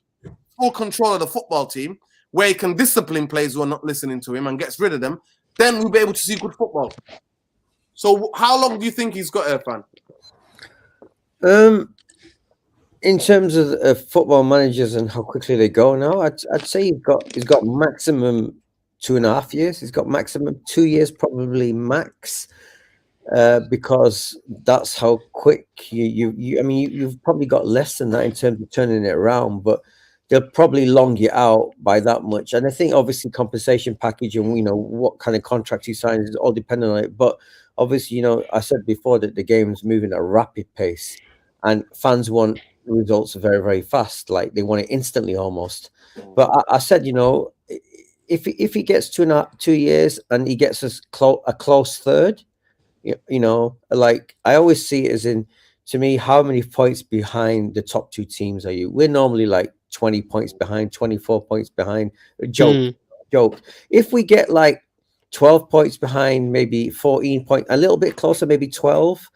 full control of the football team, where he can discipline players who are not listening to him and gets rid of them, then we'll be able to see good football. So how long do you think he's got, Irfan? In terms of football managers and how quickly they go now, I'd say he's got maximum 2.5 years. He's got maximum 2 years, probably max, because that's how quick you've probably got less than that in terms of turning it around, but they'll probably long you out by that much. And I think obviously compensation package and what kind of contract he signs is all dependent on it. But obviously, I said before that the game's moving at a rapid pace, and fans want results very, very fast. Like they want it instantly almost. But I said, if he gets 2 years and he gets a close third, like I always see it as in, to me, how many points behind the top 2 teams are you? We're normally like 20 points behind, 24 points behind. Joke. If we get like 12 points behind, maybe 14 points, a little bit closer, maybe 12,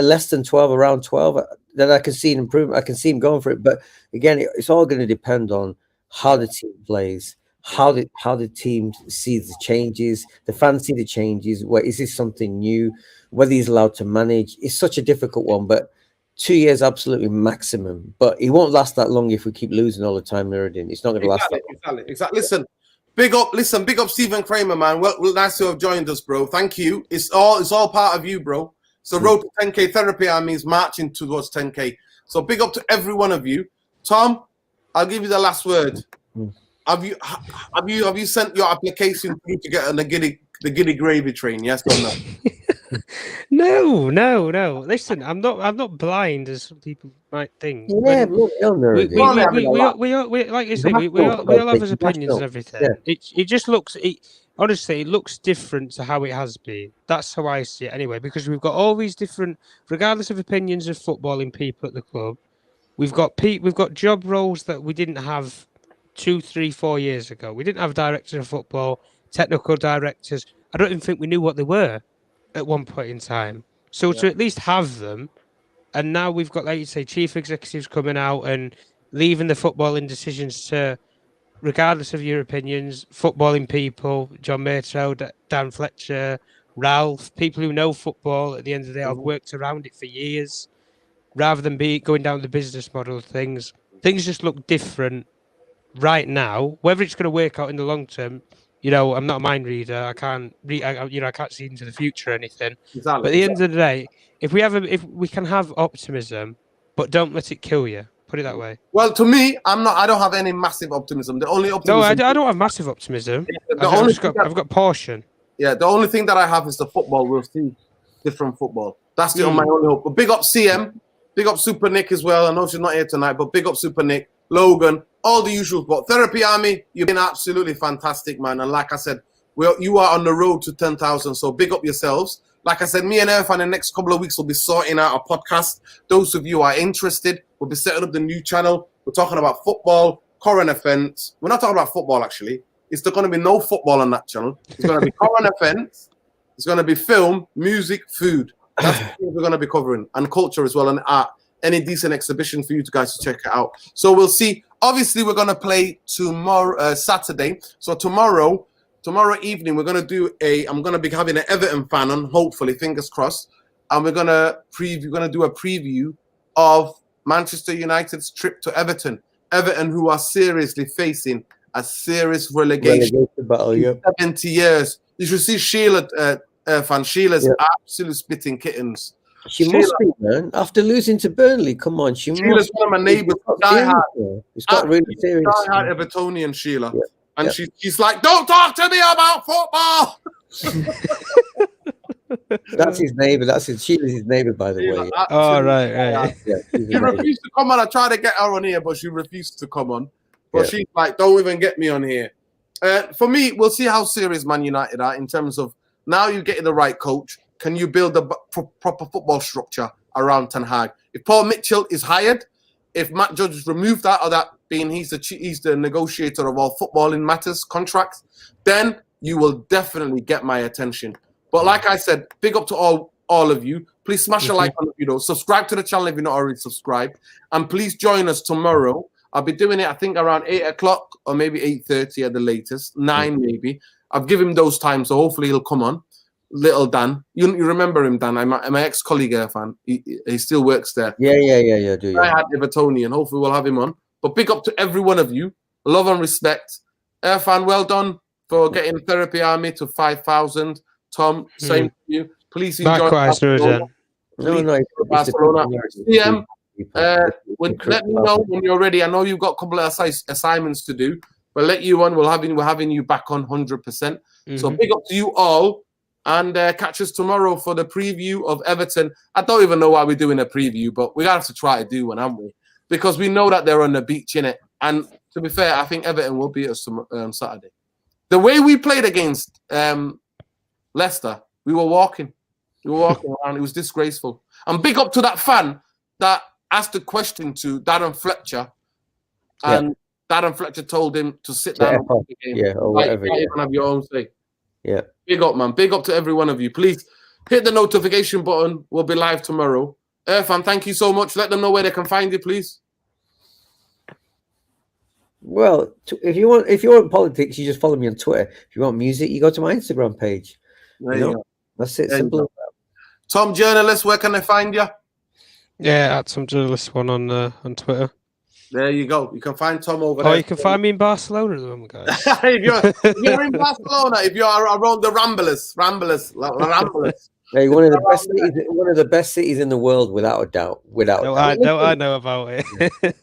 less than 12, around 12, then I can see an improvement. I can see him going for it. But again, it's all going to depend on how the team plays, how the team sees the changes, the fans see the changes. Is this something new? Whether he's allowed to manage, it's such a difficult one. But 2 years, absolutely maximum. But it won't last that long if we keep losing all the time, Nuruddin. It's not going to last that long. Exactly. Big up Stephen Kramer, man. Well, nice to have joined us, bro. Thank you. It's all part of you, bro. So road to 10K therapy army is marching towards 10K. So big up to every one of you. Tom, I'll give you the last word. Have you sent your application through to get on the Giddy gravy train? Yes or no? No. Listen, I'm not blind as some people might think. Yeah, look, we like you say, we all have his opinions and everything. Yeah. It just looks. Honestly, it looks different to how it has been. That's how I see it anyway, because we've got all these different, regardless of opinions of footballing people at the club, we've got job roles that we didn't have 2, 3, 4 years ago. We didn't have directors of football, technical directors. I don't even think we knew what they were at one point in time. So to at least have them, and now we've got, like you say, chief executives coming out and leaving the footballing decisions to, regardless of your opinions, footballing people, John Maytrell, Dan Fletcher, Ralph, people who know football at the end of the day, have worked around it for years, rather than going down the business model of things. Things just look different right now. Whether it's going to work out in the long term, I'm not a mind reader. I can't read. I can't see into the future or anything. Exactly. But at the end of the day, if we can have optimism, but don't let it kill you. Put it that way. Well, to me, I don't have any massive optimism. The only optimism. No, I don't have massive optimism. I've got portion. Yeah, the only thing that I have is the football. We'll see different football. That's my only hope. But big up CM, big up Super Nick as well. I know she's not here tonight, but big up Super Nick, Logan, all the usual. But Therapy Army, you've been absolutely fantastic, man. And like I said, you are on the road to 10,000. So big up yourselves. Like I said, me and Irfan in the next couple of weeks will be sorting out a podcast. Those of you who are interested, we'll be setting up the new channel. We're talking about football, current events. We're not talking about football, actually. Is there going to be no football on that channel? It's going to be current events. It's going to be film, music, food. That's what we're going to be covering, and culture as well, and art. Any decent exhibition for you guys to check it out. So we'll see. Obviously, we're going to play tomorrow, Saturday. So tomorrow evening, we're going to do I'm going to be having an Everton fan on, hopefully, fingers crossed. And we're going to do a preview of Manchester United's trip to Everton. Everton, who are seriously facing a serious relegation battle, 70 years. You should see Sheila, Sheila's absolute spitting kittens. She must be, man. After losing to Burnley, come on. Sheila's one of my neighbours. It's got really serious. Die-hard Evertonian, Sheila. Yeah. And she's like, don't talk to me about football. That's his neighbour. Sheila's his neighbour, by the way. Oh, right. Yeah, she refused to come on. I tried to get her on here, but she refused to come on. But she's like, don't even get me on here. For me, we'll see how serious Man United are in terms of now you're getting the right coach. Can you build a proper football structure around Ten Hag? If Paul Mitchell is hired, if Matt Judge is removed out of that, being he's the negotiator of all footballing matters, contracts, then you will definitely get my attention. But like I said, big up to all of you. Please smash a like on the video. Subscribe to the channel if you're not already subscribed. And please join us tomorrow. I'll be doing it, I think, around 8 o'clock or maybe 8:30 at the latest. 9 maybe. I've given him those times, so hopefully he'll come on. Little Dan. You remember him, Dan? I'm my ex-colleague, fan. He still works there. Yeah. Do you? I had Evertonian. Hopefully we'll have him on. But big up to every one of you. Love and respect. Fan, well done for getting Therapy Army to 5,000. Tom, same to you. Please enjoy. Likewise, Barcelona. No. Barcelona. CM, let me know when you're ready. I know you've got a couple of assignments to do, but let you on. We're having you back on 100%. So big up to you all. And catch us tomorrow for the preview of Everton. I don't even know why we're doing a preview, but we're going to have to try to do one, haven't we? Because we know that they're on the beach, innit? And to be fair, I think Everton will beat us Saturday. The way we played against Leicester, we were walking around. It was disgraceful. And big up to that fan that asked a question to Darren Fletcher. And Darren Fletcher told him to sit down and play the game. Yeah, or whatever. You can have your own say. Yeah. Big up, man. Big up to every one of you. Please hit the notification button. We'll be live tomorrow. Irfan, thank you so much. Let them know where they can find you, please. Well, if you want politics, you just follow me on Twitter. If you want music, you go to my Instagram page. That's it. Simple as that. Tom Journalist, where can they find you? Yeah, at Tom Journalist one on Twitter. There you go. You can find Tom over there. Oh, you can find me in Barcelona at the moment, guys. if you're in Barcelona, if you're around the Ramblers. Hey, one of the best cities in the world, without a doubt. I know about it.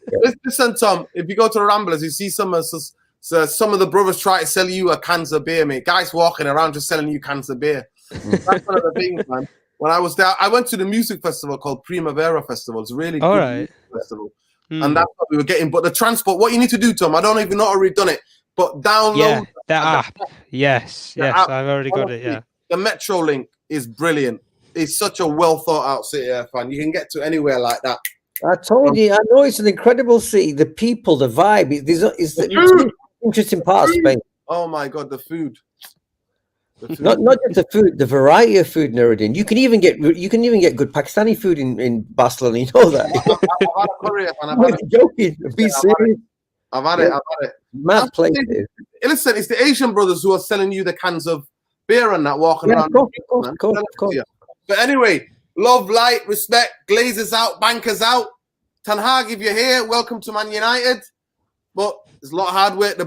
Listen, Tom. If you go to the Ramblers, you see some of the brothers try to sell you a cans of beer, mate. Guys walking around just selling you cans of beer. That's one of the things, man. When I was there, I went to the music festival called Primavera Festival. It's a really good music festival. And that's what we were getting. But the transport, what you need to do, Tom, I don't even know already done it, but download the app. Yes, app. I've already got it. Yeah, the Metro link is brilliant. It's such a well thought out city, fan. You can get to anywhere like that. I told you, I know it's an incredible city. The people, the vibe, it's an interesting part of Spain. Oh my God, the food. Not just the food, the variety of food, Nuruddin. You can even get good Pakistani food in Barcelona. You know that. I've had a curry, and I'm joking. Be serious. I've had it. Mad place. Listen, it's the Asian brothers who are selling you the cans of beer and that walking around. Of course. But anyway, love, light, respect. Glazers out, bankers out. Ten Hag, if you're here, welcome to Man United. But there's a lot of hard work.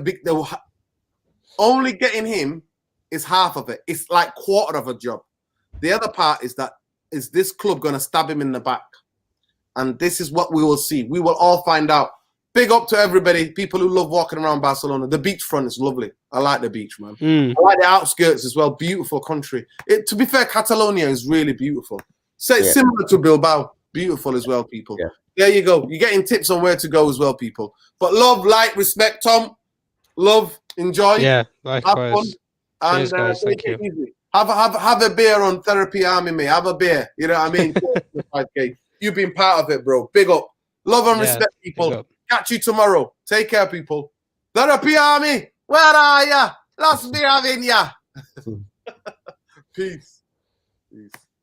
Only getting him is half of it. It's like quarter of a job. The other part is this club going to stab him in the back? And this is what we will see. We will all find out. Big up to everybody, people who love walking around Barcelona. The beachfront is lovely. I like the beach, man. I like the outskirts as well. Beautiful country. To be fair, Catalonia is really beautiful. So it's similar to Bilbao. Beautiful as well, people. Yeah. There you go. You're getting tips on where to go as well, people. But love, light, respect, Tom. Love, enjoy. Yeah, likewise. Have fun. And cheers, guys. Thank you. Easy. Have a beer on Therapy Army, mate. Have a beer. You know what I mean? You've been part of it, bro. Big up. Love and respect, people. Catch you tomorrow. Take care, people. Therapy Army. Where are ya? Lost me having ya. Peace. Peace.